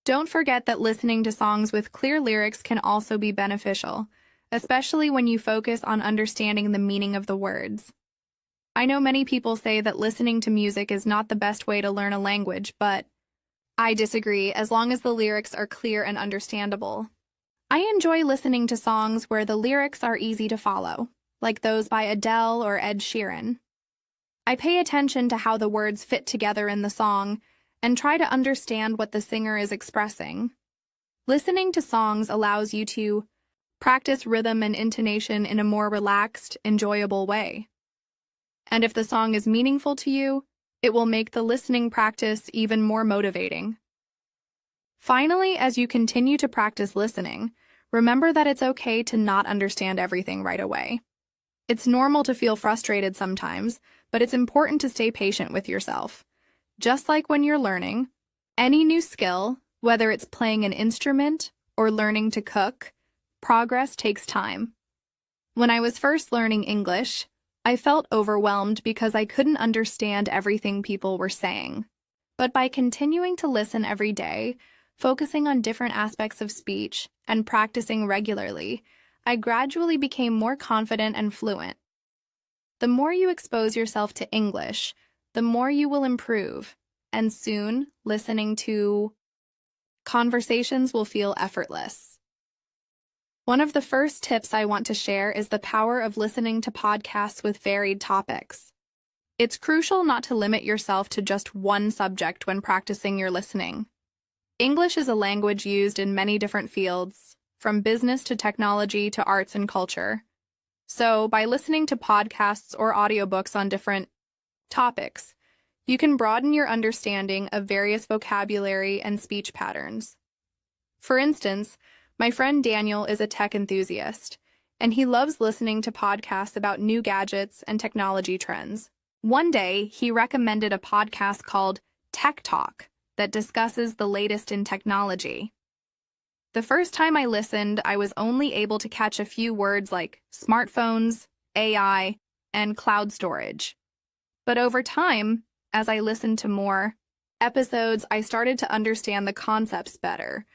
Don't forget that listening to songs with clear lyrics can also be beneficial, especially when you focus on understanding the meaning of the words. I know many people say that listening to music is not the best way to learn a language, but I disagree as long as the lyrics are clear and understandable. I enjoy listening to songs where the lyrics are easy to follow, like those by Adele or Ed Sheeran. I pay attention to how the words fit together in the song and try to understand what the singer is expressing. Listening to songs allows you to practice rhythm and intonation in a more relaxed, enjoyable way. And if the song is meaningful to you, it will make the listening practice even more motivating. Finally, as you continue to practice listening, remember that it's okay to not understand everything right away. It's normal to feel frustrated sometimes, but it's important to stay patient with yourself. Just like when you're learning, any new skill, whether it's playing an instrument or learning to cook, progress takes time. When I was first learning English, I felt overwhelmed because I couldn't understand everything people were saying. But by continuing to listen every day, focusing on different aspects of speech, and practicing regularly, I gradually became more confident and fluent. The more you expose yourself to English, the more you will improve, and soon, listening to conversations will feel effortless. One of the first tips I want to share is the power of listening to podcasts with varied topics. It's crucial not to limit yourself to just one subject when practicing your listening. English is a language used in many different fields, from business to technology to arts and culture. So, by listening to podcasts or audiobooks on different topics, you can broaden your understanding of various vocabulary and speech patterns. For instance, my friend Daniel is a tech enthusiast, and he loves listening to podcasts about new gadgets and technology trends. One day, he recommended a podcast called Tech Talk that discusses the latest in technology. The first time I listened, I was only able to catch a few words like smartphones, AI, and cloud storage. But over time, as I listened to more episodes, I started to understand the concepts better.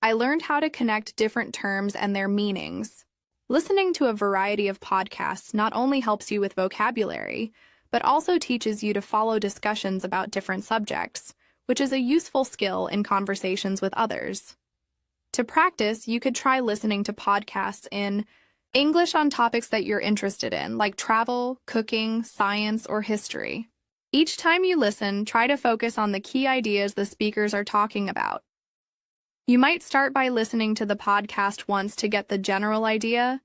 I learned how to connect different terms and their meanings. Listening to a variety of podcasts not only helps you with vocabulary, but also teaches you to follow discussions about different subjects, which is a useful skill in conversations with others. To practice, you could try listening to podcasts in English on topics that you're interested in, like travel, cooking, science, or history. Each time you listen, try to focus on the key ideas the speakers are talking about. You might start by listening to the podcast once to get the general idea,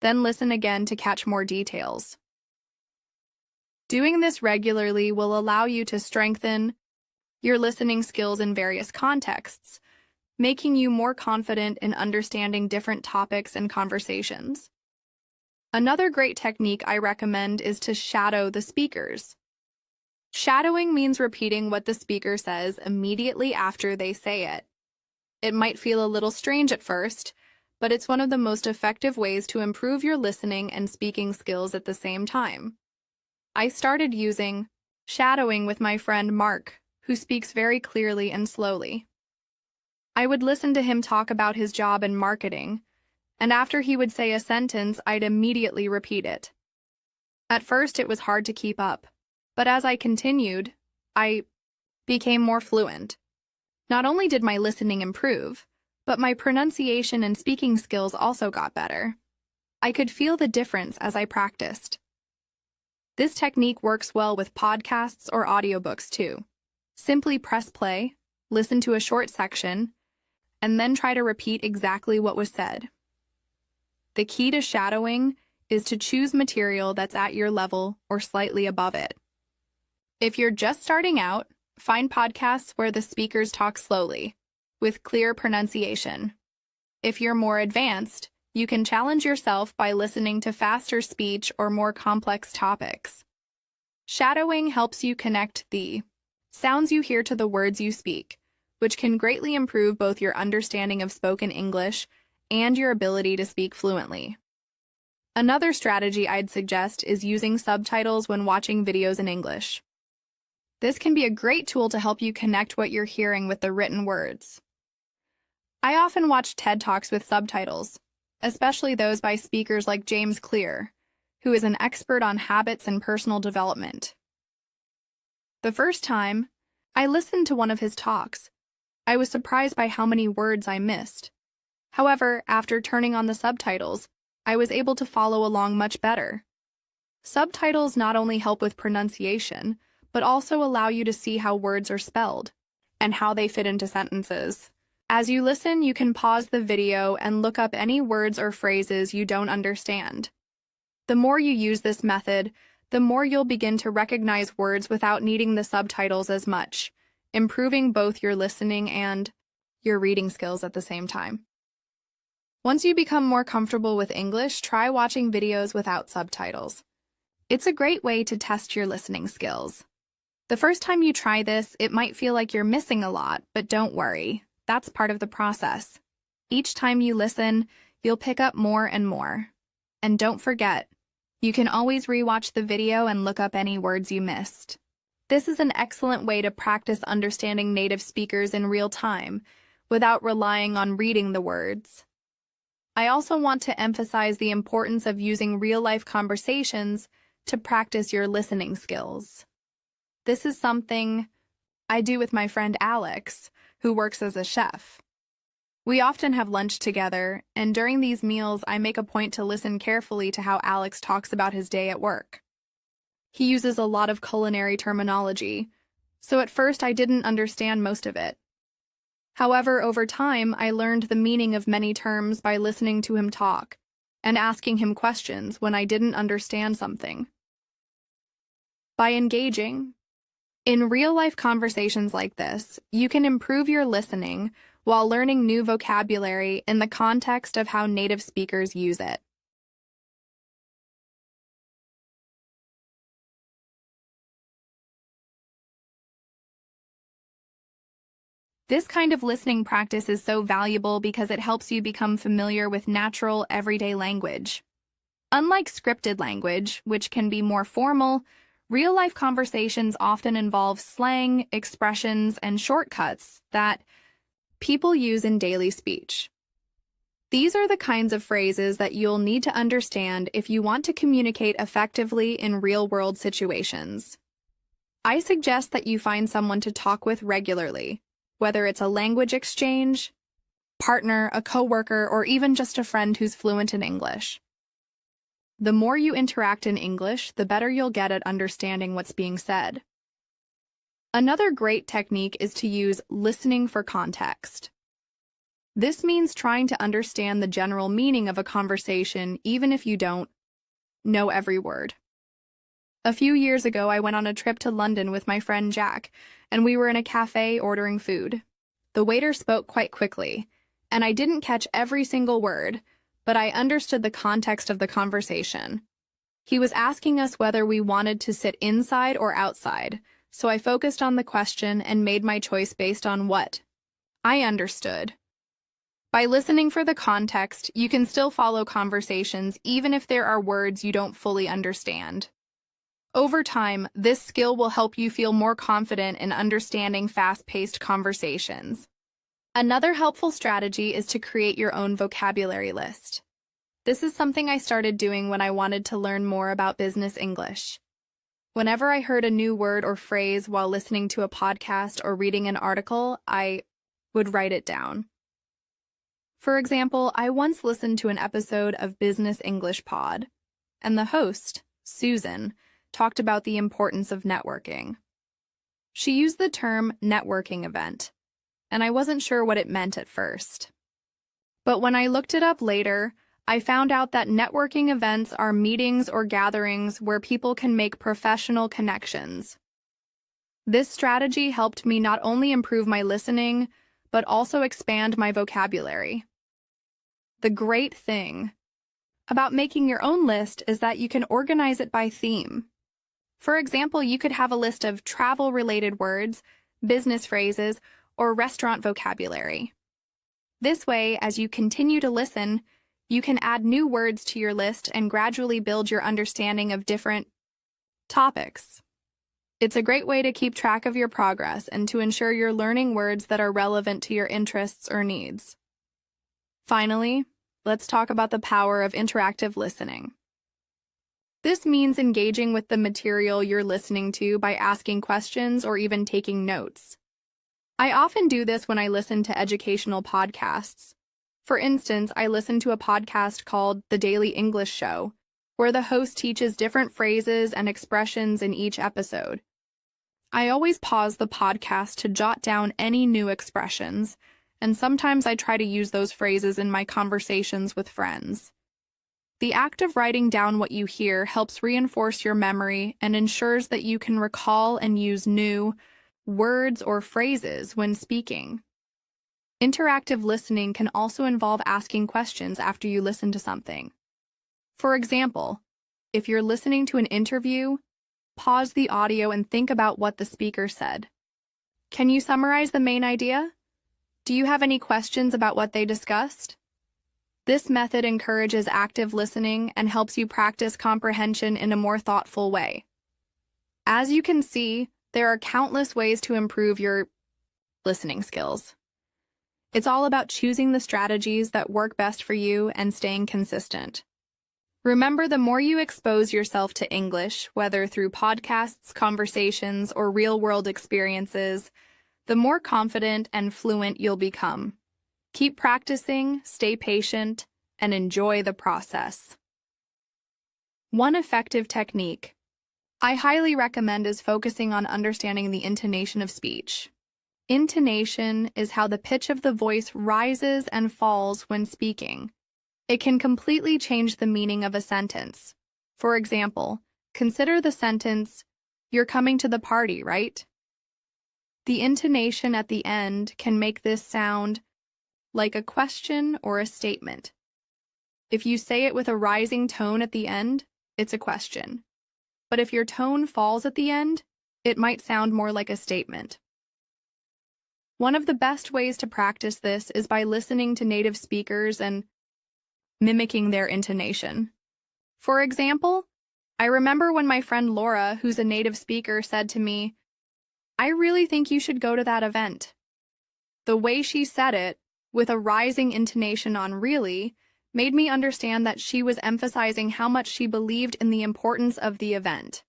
then listen again to catch more details. Doing this regularly will allow you to strengthen your listening skills in various contexts, making you more confident in understanding different topics and conversations. Another great technique I recommend is to shadow the speakers. Shadowing means repeating what the speaker says immediately after they say it. It might feel a little strange at first, but it's one of the most effective ways to improve your listening and speaking skills at the same time. I started using shadowing with my friend Mark, who speaks very clearly and slowly. I would listen to him talk about his job in marketing, and after he would say a sentence, I'd immediately repeat it. At first, it was hard to keep up, but as I continued, I became more fluent. Not only did my listening improve, but my pronunciation and speaking skills also got better. I could feel the difference as I practiced. This technique works well with podcasts or audiobooks too. Simply press play, listen to a short section, and then try to repeat exactly what was said. The key to shadowing is to choose material that's at your level or slightly above it. If you're just starting out, find podcasts where the speakers talk slowly, with clear pronunciation. If you're more advanced, you can challenge yourself by listening to faster speech or more complex topics. Shadowing helps you connect the sounds you hear to the words you speak, which can greatly improve both your understanding of spoken English and your ability to speak fluently. Another strategy I'd suggest is using subtitles when watching videos in English. This can be a great tool to help you connect what you're hearing with the written words. I often watch TED Talks with subtitles, especially those by speakers like James Clear, who is an expert on habits and personal development. The first time I listened to one of his talks, I was surprised by how many words I missed. However, after turning on the subtitles, I was able to follow along much better. Subtitles not only help with pronunciation, but also allow you to see how words are spelled and how they fit into sentences. As you listen, you can pause the video and look up any words or phrases you don't understand. The more you use this method, the more you'll begin to recognize words without needing the subtitles as much, improving both your listening and your reading skills at the same time. Once you become more comfortable with English, try watching videos without subtitles. It's a great way to test your listening skills. The first time you try this, it might feel like you're missing a lot, but don't worry. That's part of the process. Each time you listen, you'll pick up more and more. And don't forget, you can always rewatch the video and look up any words you missed. This is an excellent way to practice understanding native speakers in real time, without relying on reading the words. I also want to emphasize the importance of using real-life conversations to practice your listening skills. This is something I do with my friend Alex, who works as a chef. We often have lunch together, and during these meals, I make a point to listen carefully to how Alex talks about his day at work. He uses a lot of culinary terminology, so at first I didn't understand most of it. However, over time, I learned the meaning of many terms by listening to him talk and asking him questions when I didn't understand something. By engaging in real-life conversations like this, you can improve your listening while learning new vocabulary in the context of how native speakers use it. This kind of listening practice is so valuable because it helps you become familiar with natural, everyday language. Unlike scripted language, which can be more formal, real-life conversations often involve slang, expressions, and shortcuts that people use in daily speech. These are the kinds of phrases that you'll need to understand if you want to communicate effectively in real-world situations. I suggest that you find someone to talk with regularly, whether it's a language exchange, partner, a coworker, or even just a friend who's fluent in English. The more you interact in English, the better you'll get at understanding what's being said. Another great technique is to use listening for context. This means trying to understand the general meaning of a conversation even if you don't know every word. A few years ago, I went on a trip to London with my friend Jack, and we were in a cafe ordering food. The waiter spoke quite quickly, and I didn't catch every single word, but I understood the context of the conversation. He was asking us whether we wanted to sit inside or outside, so I focused on the question and made my choice based on what I understood. By listening for the context, you can still follow conversations even if there are words you don't fully understand. Over time, this skill will help you feel more confident in understanding fast-paced conversations. Another helpful strategy is to create your own vocabulary list. This is something I started doing when I wanted to learn more about business English. Whenever I heard a new word or phrase while listening to a podcast or reading an article, I would write it down. For example, I once listened to an episode of Business English Pod, and the host, Susan, talked about the importance of networking. She used the term networking event, and I wasn't sure what it meant at first. But when I looked it up later, I found out that networking events are meetings or gatherings where people can make professional connections. This strategy helped me not only improve my listening, but also expand my vocabulary. The great thing about making your own list is that you can organize it by theme. For example, you could have a list of travel-related words, business phrases, or restaurant vocabulary. This way, as you continue to listen, you can add new words to your list and gradually build your understanding of different topics. It's a great way to keep track of your progress and to ensure you're learning words that are relevant to your interests or needs. Finally, let's talk about the power of interactive listening. This means engaging with the material you're listening to by asking questions or even taking notes. I often do this when I listen to educational podcasts. For instance, I listen to a podcast called The Daily English Show, where the host teaches different phrases and expressions in each episode. I always pause the podcast to jot down any new expressions, and sometimes I try to use those phrases in my conversations with friends. The act of writing down what you hear helps reinforce your memory and ensures that you can recall and use new words or phrases when speaking. Interactive listening can also involve asking questions after you listen to something. For example, if you're listening to an interview, pause the audio and think about what the speaker said. Can you summarize the main idea? Do you have any questions about what they discussed? This method encourages active listening and helps you practice comprehension in a more thoughtful way. As you can see, there are countless ways to improve your listening skills. It's all about choosing the strategies that work best for you and staying consistent. Remember, the more you expose yourself to English, whether through podcasts, conversations, or real-world experiences, the more confident and fluent you'll become. Keep practicing, stay patient, and enjoy the process. One effective technique I highly recommend is focusing on understanding the intonation of speech. Intonation is how the pitch of the voice rises and falls when speaking. It can completely change the meaning of a sentence. For example, consider the sentence, "You're coming to the party, right?" The intonation at the end can make this sound like a question or a statement. If you say it with a rising tone at the end, it's a question. But if your tone falls at the end, it might sound more like a statement. One of the best ways to practice this is by listening to native speakers and mimicking their intonation. For example, I remember when my friend Laura, who's a native speaker, said to me, "I really think you should go to that event." The way she said it, with a rising intonation on really, made me understand that she was emphasizing how much she believed in the importance of the event.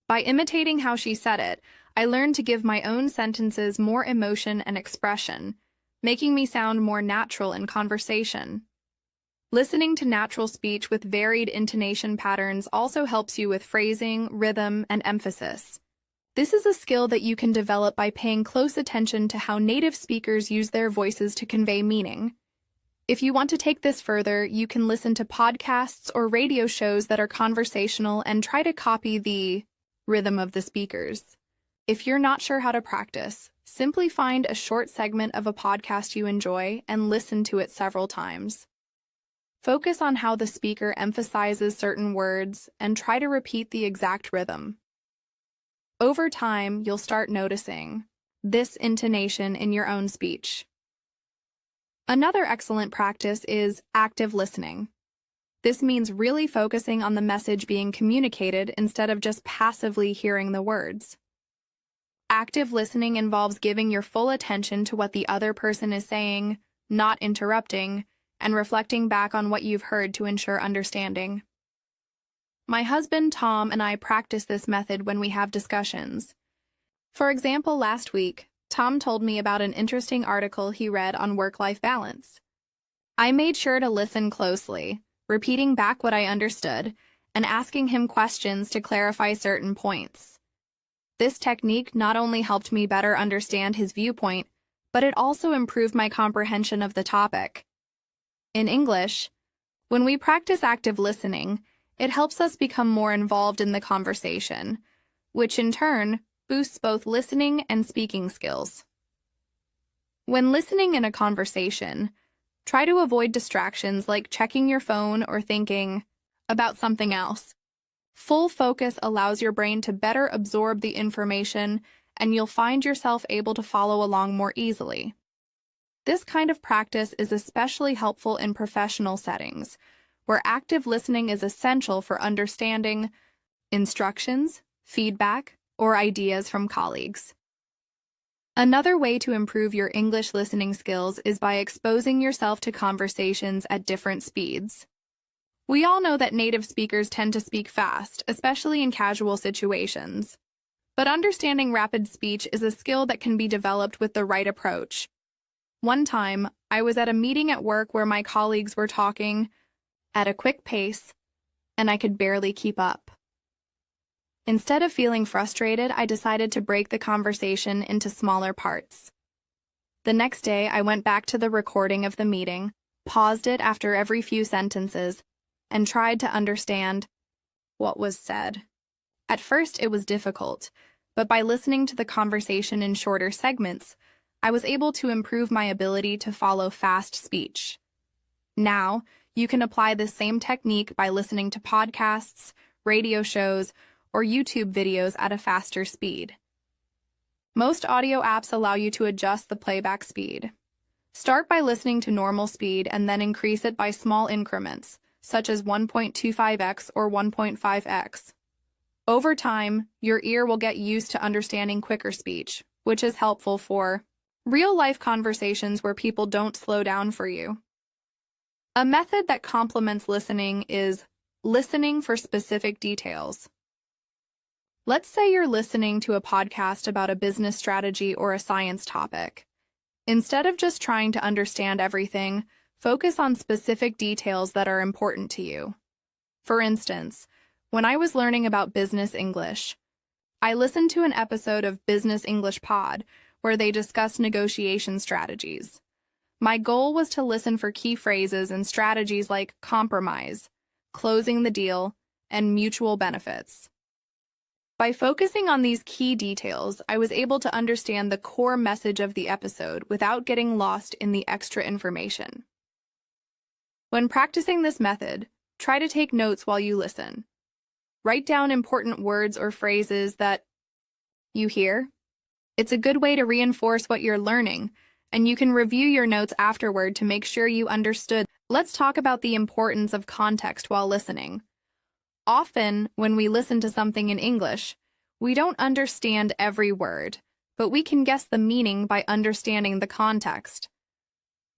By imitating how she said it, I learned to give my own sentences more emotion and expression, making me sound more natural in conversation. Listening to natural speech with varied intonation patterns also helps you with phrasing, rhythm, and emphasis. This is a skill that you can develop by paying close attention to how native speakers use their voices to convey meaning. If you want to take this further, you can listen to podcasts or radio shows that are conversational and try to copy the rhythm of the speakers. If you're not sure how to practice, simply find a short segment of a podcast you enjoy and listen to it several times. Focus on how the speaker emphasizes certain words and try to repeat the exact rhythm. Over time, you'll start noticing this intonation in your own speech. Another excellent practice is active listening. This means really focusing on the message being communicated instead of just passively hearing the words. Active listening involves giving your full attention to what the other person is saying, not interrupting, and reflecting back on what you've heard to ensure understanding. My husband, Tom, and I practice this method when we have discussions. For example, last week, Tom told me about an interesting article he read on work-life balance. I made sure to listen closely, repeating back what I understood, and asking him questions to clarify certain points. This technique not only helped me better understand his viewpoint, but it also improved my comprehension of the topic. In English, when we practice active listening, it helps us become more involved in the conversation, which in turn boosts both listening and speaking skills. When listening in a conversation, try to avoid distractions like checking your phone or thinking about something else. Full focus allows your brain to better absorb the information, and you'll find yourself able to follow along more easily. This kind of practice is especially helpful in professional settings, where active listening is essential for understanding instructions, feedback, or ideas from colleagues. Another way to improve your English listening skills is by exposing yourself to conversations at different speeds. We all know that native speakers tend to speak fast, especially in casual situations. But understanding rapid speech is a skill that can be developed with the right approach. One time, I was at a meeting at work where my colleagues were talking at a quick pace, and I could barely keep up. Instead of feeling frustrated, I decided to break the conversation into smaller parts. The next day, I went back to the recording of the meeting, paused it after every few sentences, and tried to understand what was said. At first, it was difficult, but by listening to the conversation in shorter segments, I was able to improve my ability to follow fast speech. Now, you can apply this same technique by listening to podcasts, radio shows, or YouTube videos at a faster speed. Most audio apps allow you to adjust the playback speed. Start by listening to normal speed and then increase it by small increments, such as 1.25x or 1.5x. Over time, your ear will get used to understanding quicker speech, which is helpful for real-life conversations where people don't slow down for you. A method that complements listening is listening for specific details. Let's say you're listening to a podcast about a business strategy or a science topic. Instead of just trying to understand everything, focus on specific details that are important to you. For instance, when I was learning about business English, I listened to an episode of Business English Pod where they discussed negotiation strategies. My goal was to listen for key phrases and strategies like compromise, closing the deal, and mutual benefits. By focusing on these key details, I was able to understand the core message of the episode without getting lost in the extra information. When practicing this method, try to take notes while you listen. Write down important words or phrases that you hear. It's a good way to reinforce what you're learning, and you can review your notes afterward to make sure you understood. Let's talk about the importance of context while listening. Often, when we listen to something in English, we don't understand every word, but we can guess the meaning by understanding the context.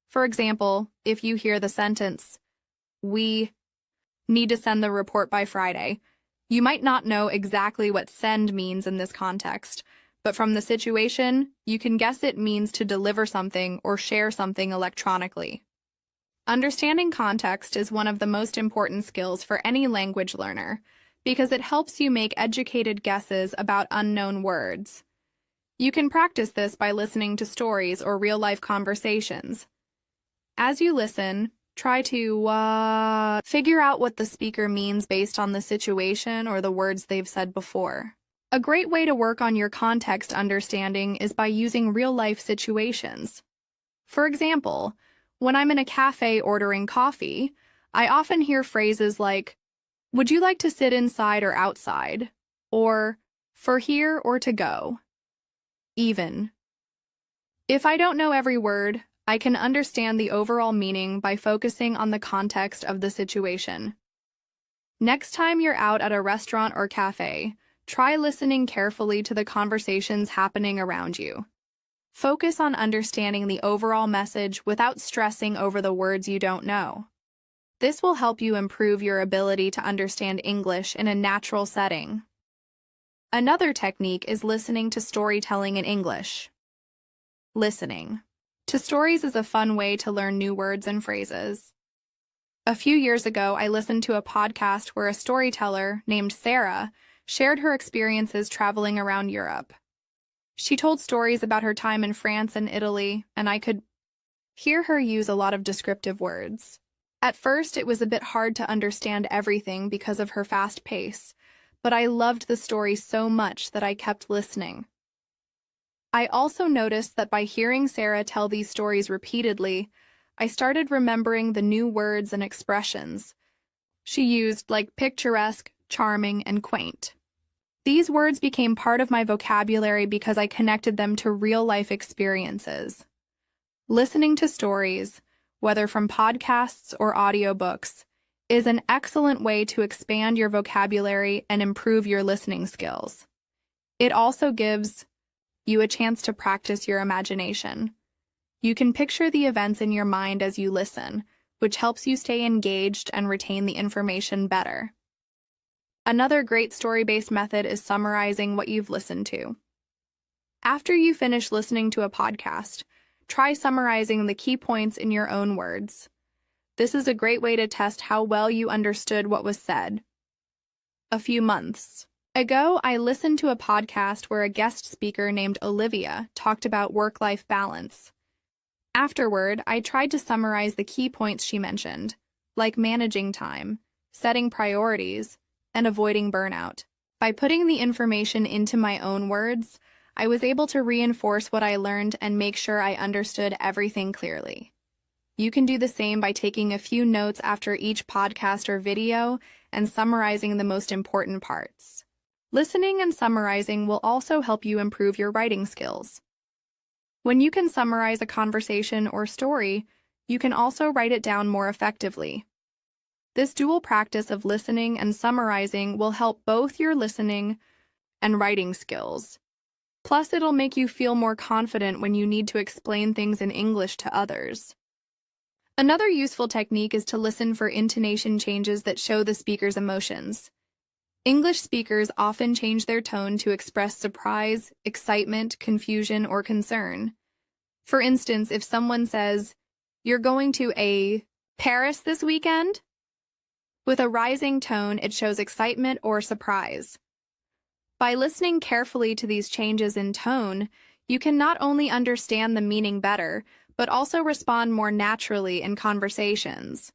For example, if you hear the sentence, "We need to send the report by Friday," you might not know exactly what send means in this context, but from the situation, you can guess it means to deliver something or share something electronically. Understanding context is one of the most important skills for any language learner because it helps you make educated guesses about unknown words. You can practice this by listening to stories or real-life conversations. As you listen, try to figure out what the speaker means based on the situation or the words they've said before. A great way to work on your context understanding is by using real-life situations. For example, when I'm in a cafe ordering coffee, I often hear phrases like, "Would you like to sit inside or outside?" or "For here or to go?" Even. If I don't know every word, I can understand the overall meaning by focusing on the context of the situation. Next time you're out at a restaurant or cafe, try listening carefully to the conversations happening around you. Focus on understanding the overall message without stressing over the words you don't know. This will help you improve your ability to understand English in a natural setting. Another technique is listening to storytelling in English. Listening to stories is a fun way to learn new words and phrases. A few years ago, I listened to a podcast where a storyteller named Sarah shared her experiences traveling around Europe. She told stories about her time in France and Italy, and I could hear her use a lot of descriptive words. At first, it was a bit hard to understand everything because of her fast pace, but I loved the story so much that I kept listening. I also noticed that by hearing Sarah tell these stories repeatedly, I started remembering the new words and expressions she used, like picturesque, charming, and quaint. These words became part of my vocabulary because I connected them to real-life experiences. Listening to stories, whether from podcasts or audiobooks, is an excellent way to expand your vocabulary and improve your listening skills. It also gives you a chance to practice your imagination. You can picture the events in your mind as you listen, which helps you stay engaged and retain the information better. Another great story-based method is summarizing what you've listened to. After you finish listening to a podcast, try summarizing the key points in your own words. This is a great way to test how well you understood what was said. A few months ago, I listened to a podcast where a guest speaker named Olivia talked about work-life balance. Afterward, I tried to summarize the key points she mentioned, like managing time, setting priorities, and avoiding burnout. By putting the information into my own words, I was able to reinforce what I learned and make sure I understood everything clearly. You can do the same by taking a few notes after each podcast or video and summarizing the most important parts. Listening and summarizing will also help you improve your writing skills. When you can summarize a conversation or story, you can also write it down more effectively. This dual practice of listening and summarizing will help both your listening and writing skills. Plus, it'll make you feel more confident when you need to explain things in English to others. Another useful technique is to listen for intonation changes that show the speaker's emotions. English speakers often change their tone to express surprise, excitement, confusion, or concern. For instance, if someone says, "You're going to Paris this weekend?" With a rising tone, it shows excitement or surprise. By listening carefully to these changes in tone, you can not only understand the meaning better, but also respond more naturally in conversations.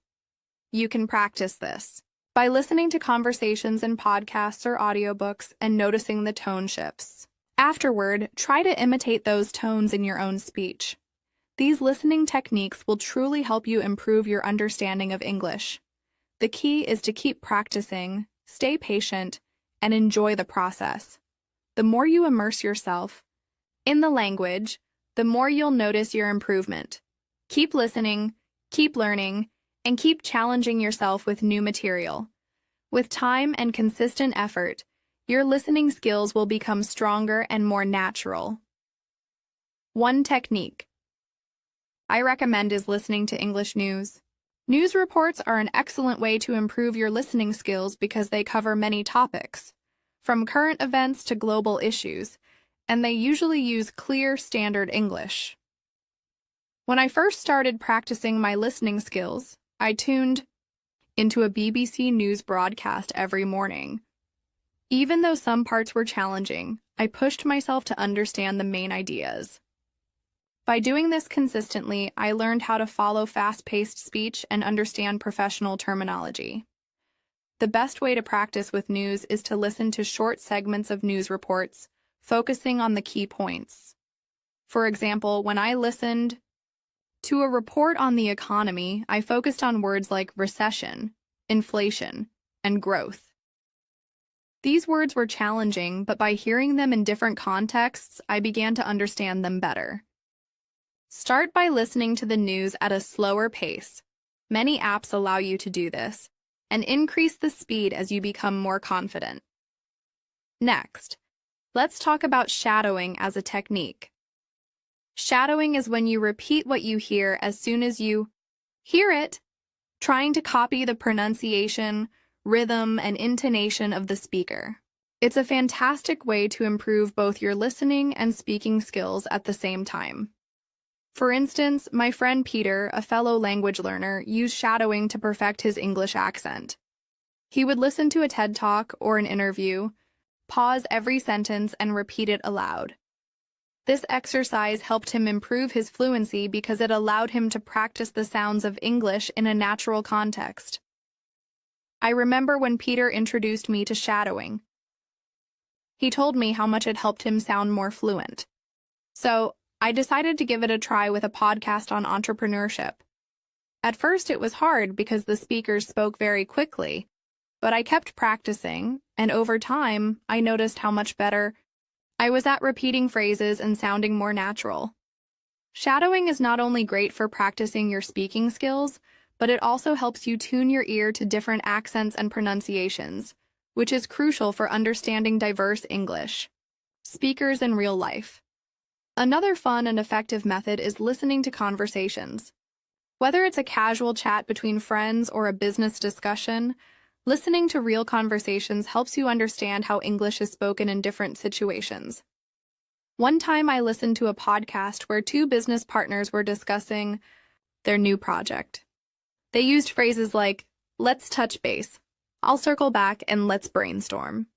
You can practice this by listening to conversations in podcasts or audiobooks and noticing the tone shifts. Afterward, try to imitate those tones in your own speech. These listening techniques will truly help you improve your understanding of English. The key is to keep practicing, stay patient, and enjoy the process. The more you immerse yourself in the language, the more you'll notice your improvement. Keep listening, keep learning, and keep challenging yourself with new material. With time and consistent effort, your listening skills will become stronger and more natural. One technique I recommend is listening to English news. News reports are an excellent way to improve your listening skills because they cover many topics, from current events to global issues, and they usually use clear, standard English. When I first started practicing my listening skills, I tuned into a BBC News broadcast every morning. Even though some parts were challenging, I pushed myself to understand the main ideas. By doing this consistently, I learned how to follow fast-paced speech and understand professional terminology. The best way to practice with news is to listen to short segments of news reports, focusing on the key points. For example, when I listened to a report on the economy, I focused on words like recession, inflation, and growth. These words were challenging, but by hearing them in different contexts, I began to understand them better. Start by listening to the news at a slower pace. Many apps allow you to do this, and increase the speed as you become more confident. Next, let's talk about shadowing as a technique. Shadowing is when you repeat what you hear as soon as you hear it, trying to copy the pronunciation, rhythm, and intonation of the speaker. It's a fantastic way to improve both your listening and speaking skills at the same time. For instance, my friend Peter, a fellow language learner, used shadowing to perfect his English accent. He would listen to a TED Talk or an interview, pause every sentence, and repeat it aloud. This exercise helped him improve his fluency because it allowed him to practice the sounds of English in a natural context. I remember when Peter introduced me to shadowing. He told me how much it helped him sound more fluent. So, I decided to give it a try with a podcast on entrepreneurship. At first it was hard because the speakers spoke very quickly, but I kept practicing, and over time, I noticed how much better I was at repeating phrases and sounding more natural. Shadowing is not only great for practicing your speaking skills, but it also helps you tune your ear to different accents and pronunciations, which is crucial for understanding diverse English speakers in real life. Another fun and effective method is listening to conversations. Whether it's a casual chat between friends or a business discussion, listening to real conversations helps you understand how English is spoken in different situations. One time I listened to a podcast where two business partners were discussing their new project. They used phrases like, "Let's touch base," "I'll circle back," and "let's brainstorm."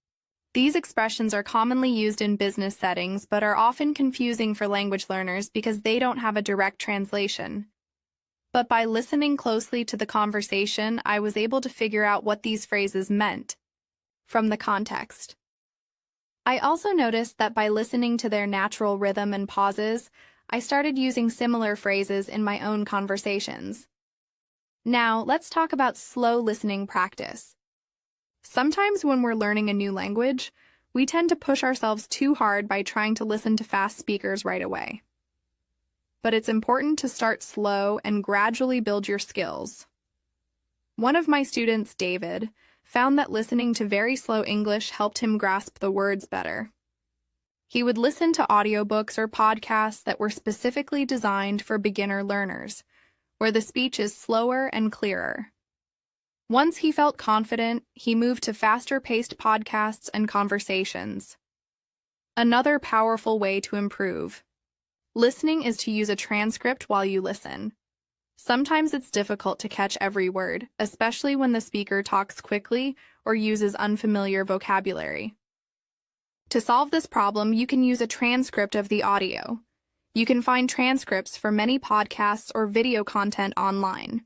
These expressions are commonly used in business settings but are often confusing for language learners because they don't have a direct translation. But by listening closely to the conversation, I was able to figure out what these phrases meant from the context. I also noticed that by listening to their natural rhythm and pauses, I started using similar phrases in my own conversations. Now, let's talk about slow listening practice. Sometimes when we're learning a new language, we tend to push ourselves too hard by trying to listen to fast speakers right away. But it's important to start slow and gradually build your skills. One of my students, David, found that listening to very slow English helped him grasp the words better. He would listen to audiobooks or podcasts that were specifically designed for beginner learners, where the speech is slower and clearer. Once he felt confident, he moved to faster-paced podcasts and conversations. Another powerful way to improve listening is to use a transcript while you listen. Sometimes it's difficult to catch every word, especially when the speaker talks quickly or uses unfamiliar vocabulary. To solve this problem, you can use a transcript of the audio. You can find transcripts for many podcasts or video content online.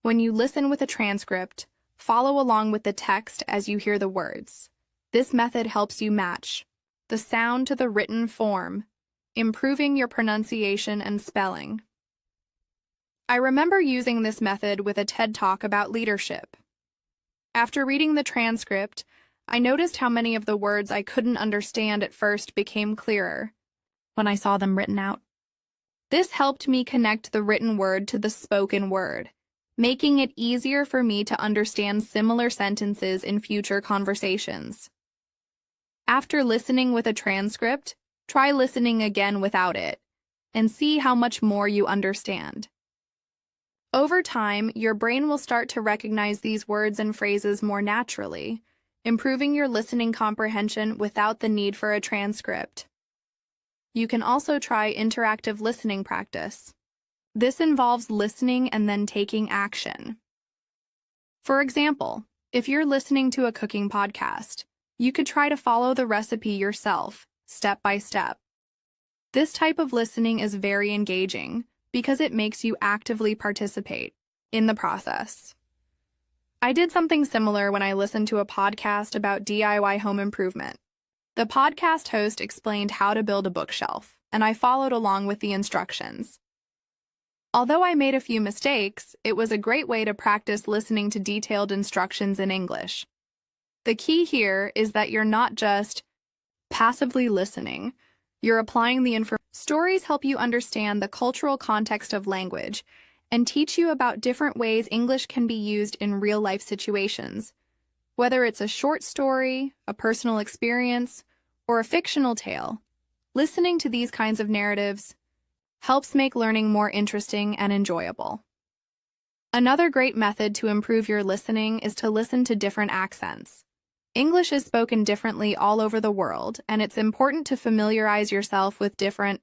When you listen with a transcript, follow along with the text as you hear the words. This method helps you match the sound to the written form, improving your pronunciation and spelling. I remember using this method with a TED Talk about leadership. After reading the transcript, I noticed how many of the words I couldn't understand at first became clearer when I saw them written out. This helped me connect the written word to the spoken word, making it easier for me to understand similar sentences in future conversations. After listening with a transcript, try listening again without it, and see how much more you understand. Over time, your brain will start to recognize these words and phrases more naturally, improving your listening comprehension without the need for a transcript. You can also try interactive listening practice. This involves listening and then taking action. For example, if you're listening to a cooking podcast, you could try to follow the recipe yourself, step by step. This type of listening is very engaging because it makes you actively participate in the process. I did something similar when I listened to a podcast about DIY home improvement. The podcast host explained how to build a bookshelf, and I followed along with the instructions. Although I made a few mistakes, it was a great way to practice listening to detailed instructions in English. The key here is that you're not just passively listening. You're applying the information. Stories help you understand the cultural context of language and teach you about different ways English can be used in real-life situations. Whether it's a short story, a personal experience, or a fictional tale, listening to these kinds of narratives helps make learning more interesting and enjoyable. Another great method to improve your listening is to listen to different accents. English is spoken differently all over the world, and it's important to familiarize yourself with different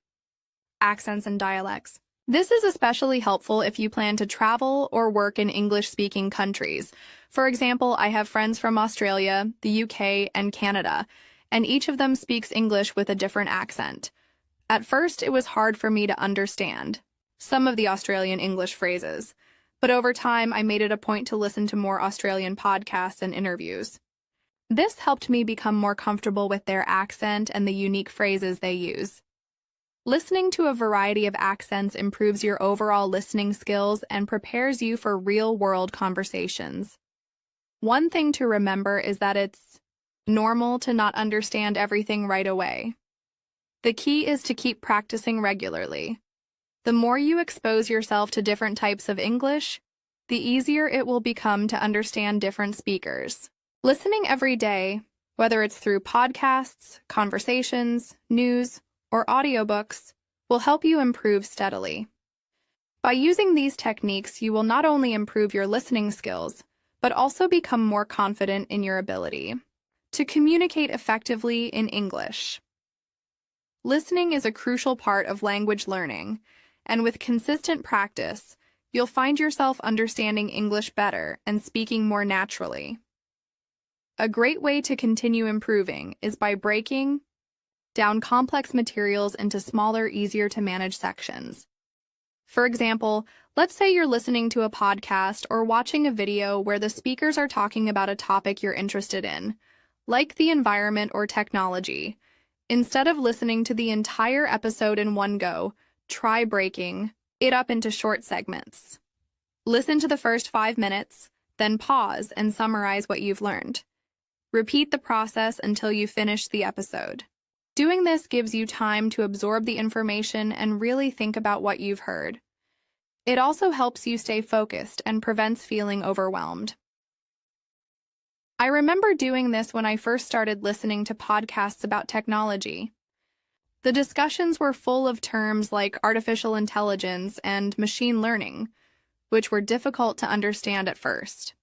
accents and dialects. This is especially helpful if you plan to travel or work in English-speaking countries. For example, I have friends from Australia, the UK, and Canada, and each of them speaks English with a different accent. At first, it was hard for me to understand some of the Australian English phrases, but over time, I made it a point to listen to more Australian podcasts and interviews. This helped me become more comfortable with their accent and the unique phrases they use. Listening to a variety of accents improves your overall listening skills and prepares you for real-world conversations. One thing to remember is that it's normal to not understand everything right away. The key is to keep practicing regularly. The more you expose yourself to different types of English, the easier it will become to understand different speakers. Listening every day, whether it's through podcasts, conversations, news, or audiobooks, will help you improve steadily. By using these techniques, you will not only improve your listening skills, but also become more confident in your ability to communicate effectively in English. Listening is a crucial part of language learning, and with consistent practice, you'll find yourself understanding English better and speaking more naturally. A great way to continue improving is by breaking down complex materials into smaller, easier-to-manage sections. For example, let's say you're listening to a podcast or watching a video where the speakers are talking about a topic you're interested in, Like the environment or technology, instead of listening to the entire episode in one go, try breaking it up into short segments. Listen to the first 5 minutes, then pause and summarize what you've learned. Repeat the process until you finish the episode. Doing this gives you time to absorb the information and really think about what you've heard. It also helps you stay focused and prevents feeling overwhelmed. I remember doing this when I first started listening to podcasts about technology. The discussions were full of terms like artificial intelligence and machine learning, which were difficult to understand at first.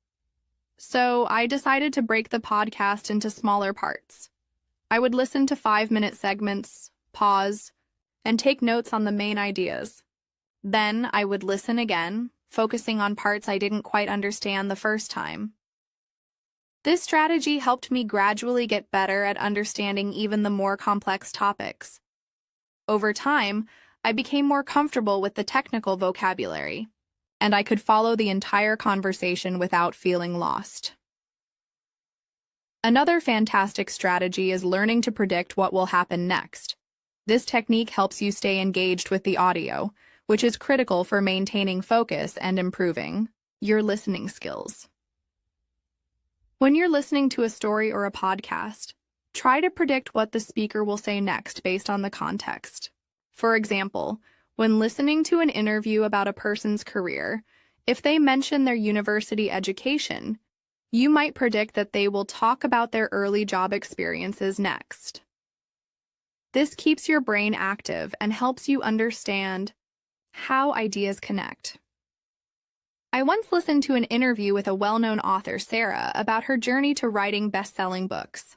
So I decided to break the podcast into smaller parts. I would listen to 5-minute segments, pause, and take notes on the main ideas. Then I would listen again, focusing on parts I didn't quite understand the first time. This strategy helped me gradually get better at understanding even the more complex topics. Over time, I became more comfortable with the technical vocabulary, and I could follow the entire conversation without feeling lost. Another fantastic strategy is learning to predict what will happen next. This technique helps you stay engaged with the audio, which is critical for maintaining focus and improving your listening skills. When you're listening to a story or a podcast, try to predict what the speaker will say next based on the context. For example, when listening to an interview about a person's career, if they mention their university education, you might predict that they will talk about their early job experiences next. This keeps your brain active and helps you understand how ideas connect. I once listened to an interview with a well-known author, Sarah, about her journey to writing best-selling books.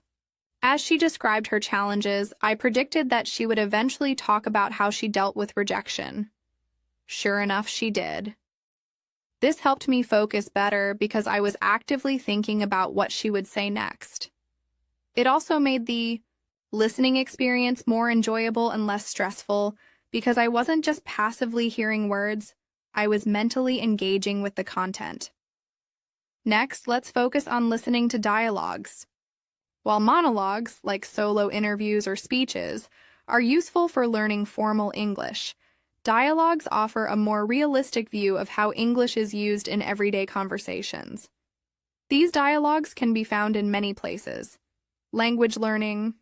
As she described her challenges, I predicted that she would eventually talk about how she dealt with rejection. Sure enough, she did. This helped me focus better because I was actively thinking about what she would say next. It also made the listening experience more enjoyable and less stressful because I wasn't just passively hearing words, I was mentally engaging with the content. Next, let's focus on listening to dialogues. While monologues, like solo interviews or speeches, are useful for learning formal English, dialogues offer a more realistic view of how English is used in everyday conversations. These dialogues can be found in many places: language learning,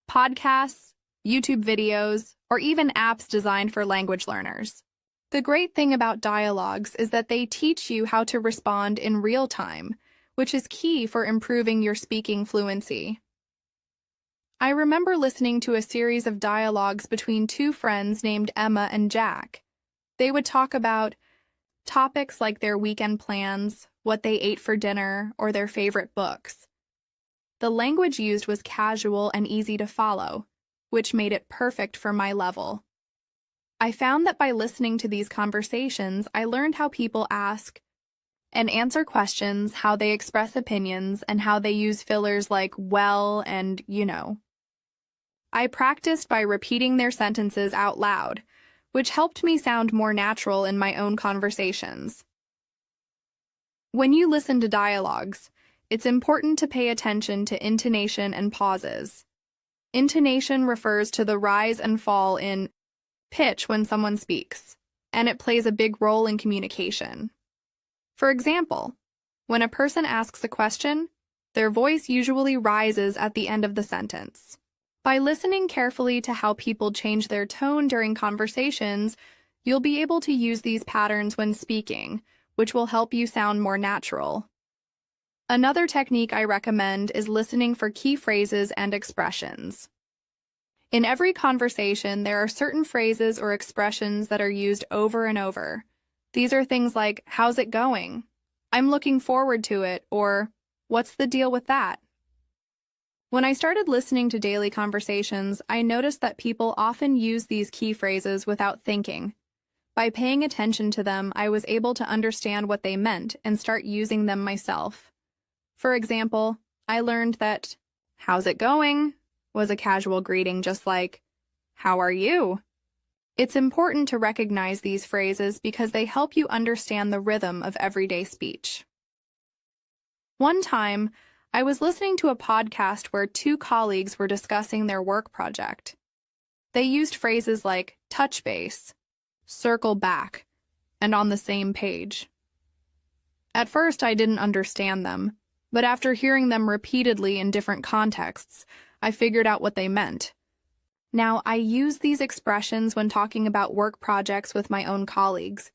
podcasts, YouTube videos, or even apps designed for language learners. The great thing about dialogues is that they teach you how to respond in real time, which is key for improving your speaking fluency. I remember listening to a series of dialogues between two friends named Emma and Jack. They would talk about topics like their weekend plans, what they ate for dinner, or their favorite books. The language used was casual and easy to follow, which made it perfect for my level. I found that by listening to these conversations, I learned how people ask and answer questions, how they express opinions, and how they use fillers like well and you know. I practiced by repeating their sentences out loud, which helped me sound more natural in my own conversations. When you listen to dialogues, it's important to pay attention to intonation and pauses. Intonation refers to the rise and fall in pitch when someone speaks, and it plays a big role in communication. For example, when a person asks a question, their voice usually rises at the end of the sentence. By listening carefully to how people change their tone during conversations, you'll be able to use these patterns when speaking, which will help you sound more natural. Another technique I recommend is listening for key phrases and expressions. In every conversation, there are certain phrases or expressions that are used over and over. These are things like, "How's it going?" "I'm looking forward to it," or "What's the deal with that?" When I started listening to daily conversations, I noticed that people often use these key phrases without thinking. By paying attention to them, I was able to understand what they meant and start using them myself. For example, I learned that "How's it going?" was a casual greeting just like, "How are you?" It's important to recognize these phrases because they help you understand the rhythm of everyday speech. One time, I was listening to a podcast where two colleagues were discussing their work project. They used phrases like touch base, circle back, and on the same page. At first, I didn't understand them, but after hearing them repeatedly in different contexts, I figured out what they meant. Now, I use these expressions when talking about work projects with my own colleagues,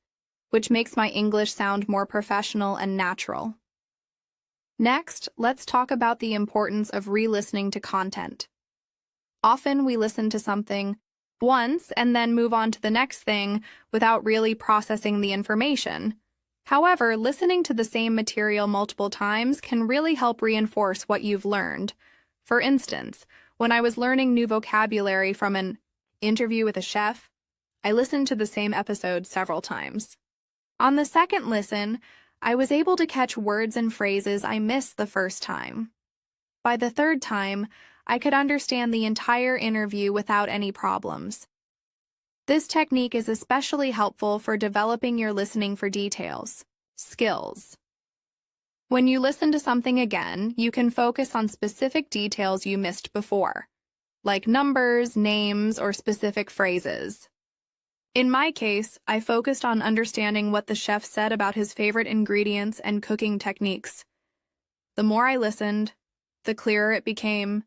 which makes my English sound more professional and natural. Next, let's talk about the importance of re-listening to content. Often we listen to something once and then move on to the next thing without really processing the information. However, listening to the same material multiple times can really help reinforce what you've learned. For instance, when I was learning new vocabulary from an interview with a chef, I listened to the same episode several times. On the second listen, I was able to catch words and phrases I missed the first time. By the third time, I could understand the entire interview without any problems. This technique is especially helpful for developing your listening for details, skills. When you listen to something again, you can focus on specific details you missed before, like numbers, names, or specific phrases. In my case, I focused on understanding what the chef said about his favorite ingredients and cooking techniques. The more I listened, the clearer it became.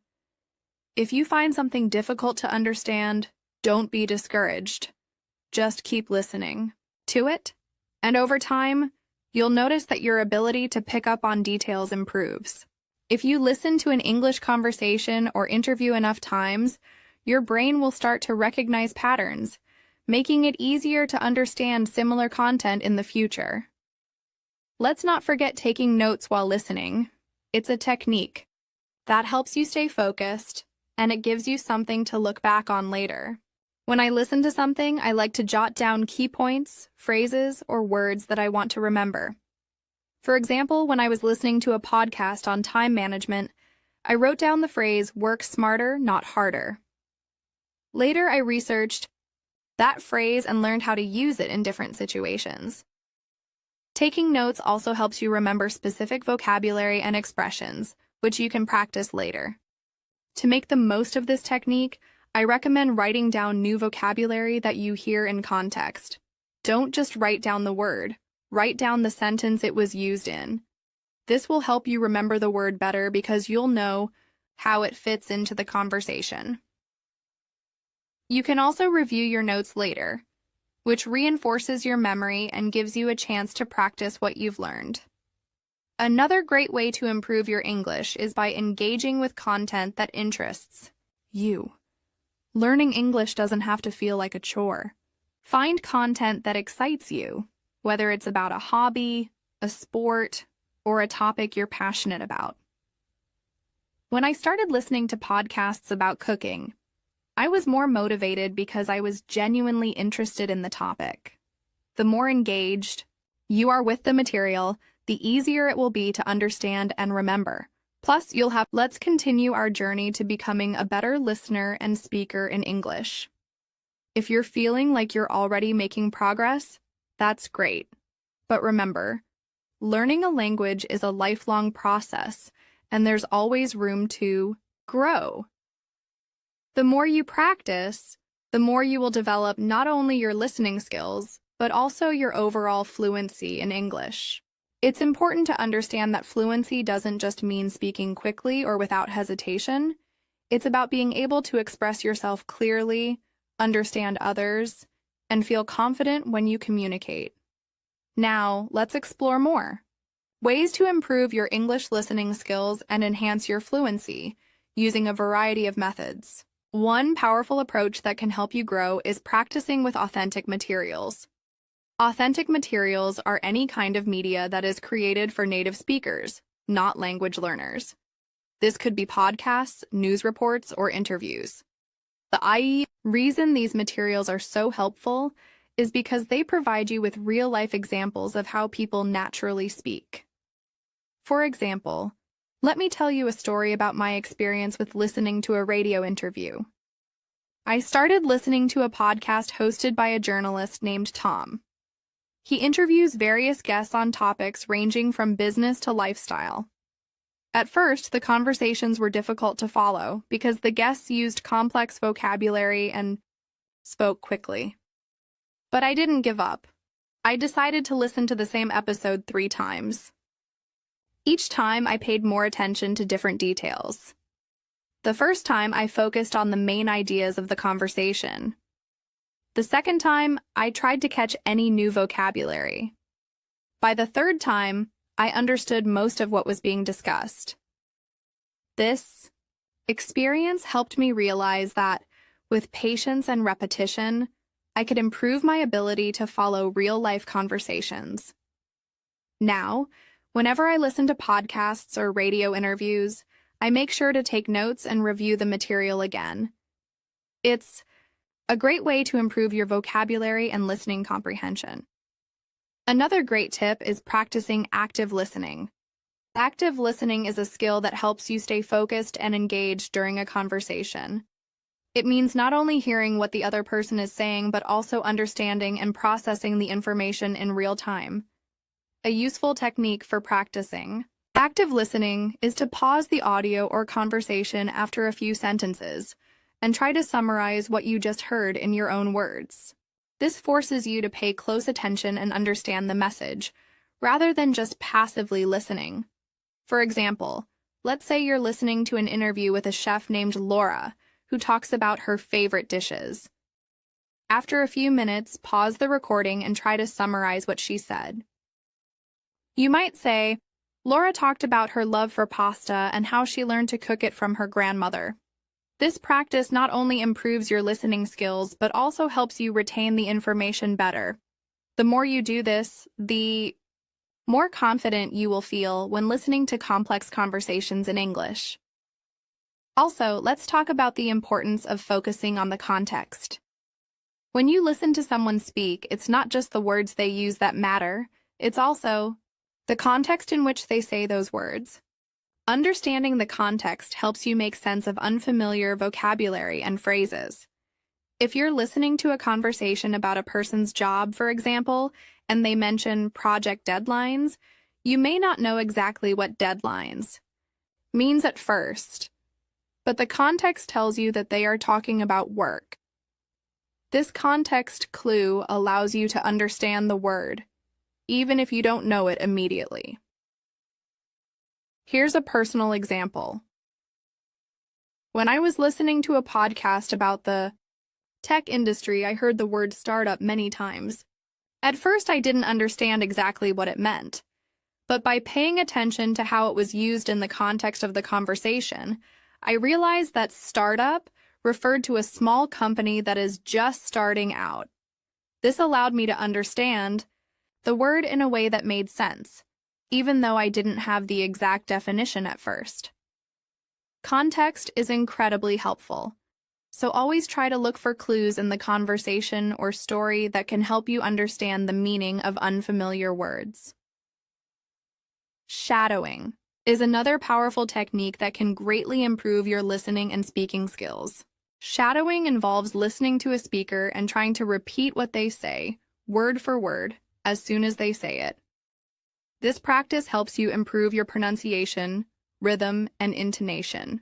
If you find something difficult to understand, don't be discouraged. Just keep listening to it, and over time, you'll notice that your ability to pick up on details improves. If you listen to an English conversation or interview enough times, your brain will start to recognize patterns, making it easier to understand similar content in the future. Let's not forget taking notes while listening. It's a technique that helps you stay focused, and it gives you something to look back on later. When I listen to something, I like to jot down key points, phrases, or words that I want to remember. For example, when I was listening to a podcast on time management, I wrote down the phrase, "work smarter, not harder." Later, I researched that phrase and learned how to use it in different situations. Taking notes also helps you remember specific vocabulary and expressions, which you can practice later. To make the most of this technique, I recommend writing down new vocabulary that you hear in context. Don't just write down the word. Write down the sentence it was used in. This will help you remember the word better because you'll know how it fits into the conversation. You can also review your notes later, which reinforces your memory and gives you a chance to practice what you've learned. Another great way to improve your English is by engaging with content that interests you. Learning English doesn't have to feel like a chore. Find content that excites you, whether it's about a hobby, a sport, or a topic you're passionate about. When I started listening to podcasts about cooking, I was more motivated because I was genuinely interested in the topic. The more engaged you are with the material, the easier it will be to understand and remember. Plus, let's continue our journey to becoming a better listener and speaker in English. If you're feeling like you're already making progress, that's great. But remember, learning a language is a lifelong process, and there's always room to grow. The more you practice, the more you will develop not only your listening skills, but also your overall fluency in English. It's important to understand that fluency doesn't just mean speaking quickly or without hesitation. It's about being able to express yourself clearly, understand others, and feel confident when you communicate. Now, let's explore more. Ways to improve your English listening skills and enhance your fluency using a variety of methods. One powerful approach that can help you grow is practicing with authentic materials. Authentic materials are any kind of media that is created for native speakers, not language learners. This could be podcasts, news reports, or interviews. The reason these materials are so helpful is because they provide you with real-life examples of how people naturally speak. For example, let me tell you a story about my experience with listening to a radio interview. I started listening to a podcast hosted by a journalist named Tom. He interviews various guests on topics ranging from business to lifestyle. At first, the conversations were difficult to follow because the guests used complex vocabulary and spoke quickly. But I didn't give up. I decided to listen to the same episode 3 times. Each time, I paid more attention to different details. The first time, I focused on the main ideas of the conversation. The second time, I tried to catch any new vocabulary. By the third time, I understood most of what was being discussed. This experience helped me realize that, with patience and repetition, I could improve my ability to follow real-life conversations. Now, whenever I listen to podcasts or radio interviews, I make sure to take notes and review the material again. It's a great way to improve your vocabulary and listening comprehension. Another great tip is practicing active listening. Active listening is a skill that helps you stay focused and engaged during a conversation. It means not only hearing what the other person is saying, but also understanding and processing the information in real time. A useful technique for practicing active listening is to pause the audio or conversation after a few sentences and try to summarize what you just heard in your own words. This forces you to pay close attention and understand the message, rather than just passively listening. For example, let's say you're listening to an interview with a chef named Laura, who talks about her favorite dishes. After a few minutes, pause the recording and try to summarize what she said. You might say, Laura talked about her love for pasta and how she learned to cook it from her grandmother. This practice not only improves your listening skills, but also helps you retain the information better. The more you do this, the more confident you will feel when listening to complex conversations in English. Also, let's talk about the importance of focusing on the context. When you listen to someone speak, it's not just the words they use that matter, it's also the context in which they say those words. Understanding the context helps you make sense of unfamiliar vocabulary and phrases. If you're listening to a conversation about a person's job, for example, and they mention project deadlines, you may not know exactly what deadlines means at first, but the context tells you that they are talking about work. This context clue allows you to understand the word, even if you don't know it immediately. Here's a personal example. When I was listening to a podcast about the tech industry, I heard the word startup many times. At first, I didn't understand exactly what it meant, but by paying attention to how it was used in the context of the conversation, I realized that startup referred to a small company that is just starting out. This allowed me to understand the word in a way that made sense, even though I didn't have the exact definition at first. Context is incredibly helpful, so always try to look for clues in the conversation or story that can help you understand the meaning of unfamiliar words. Shadowing is another powerful technique that can greatly improve your listening and speaking skills. Shadowing involves listening to a speaker and trying to repeat what they say, word for word, as soon as they say it. This practice helps you improve your pronunciation, rhythm, and intonation.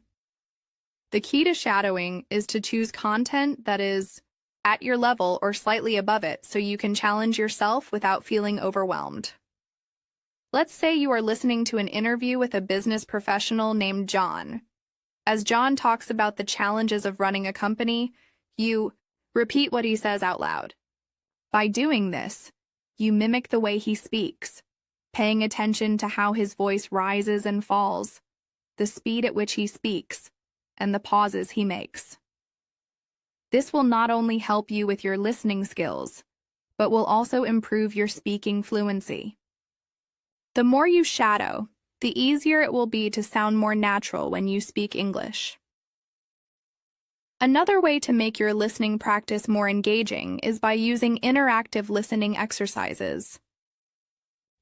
The key to shadowing is to choose content that is at your level or slightly above it so you can challenge yourself without feeling overwhelmed. Let's say you are listening to an interview with a business professional named John. As John talks about the challenges of running a company, you repeat what he says out loud. By doing this, you mimic the way he speaks, paying attention to how his voice rises and falls, the speed at which he speaks, and the pauses he makes. This will not only help you with your listening skills, but will also improve your speaking fluency. The more you shadow, the easier it will be to sound more natural when you speak English. Another way to make your listening practice more engaging is by using interactive listening exercises.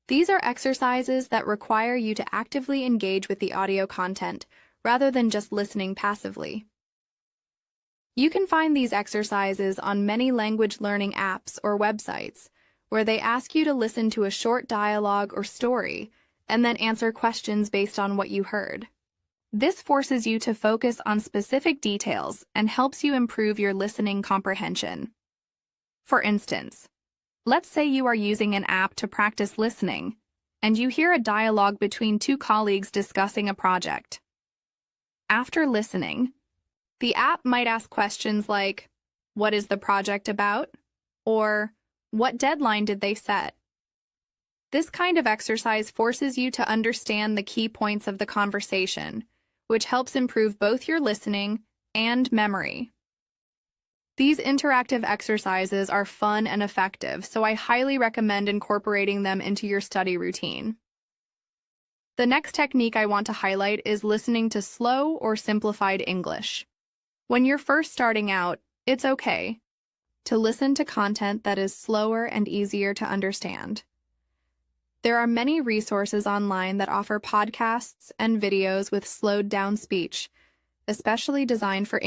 These are exercises that require you to actively engage with the audio content, rather than just listening passively. You can find these exercises on many language learning apps or websites, where they ask you to listen to a short dialogue or story and then answer questions based on what you heard. This forces you to focus on specific details and helps you improve your listening comprehension. For instance, let's say you are using an app to practice listening, and you hear a dialogue between two colleagues discussing a project. After listening, the app might ask questions like, "What is the project about?" or "What deadline did they set?" This kind of exercise forces you to understand the key points of the conversation, which helps improve both your listening and memory. These interactive exercises are fun and effective, so I highly recommend incorporating them into your study routine. The next technique I want to highlight is listening to slow or simplified English. When you're first starting out, it's okay to listen to content that is slower and easier to understand. There are many resources online that offer podcasts and videos with slowed-down speech, especially designed for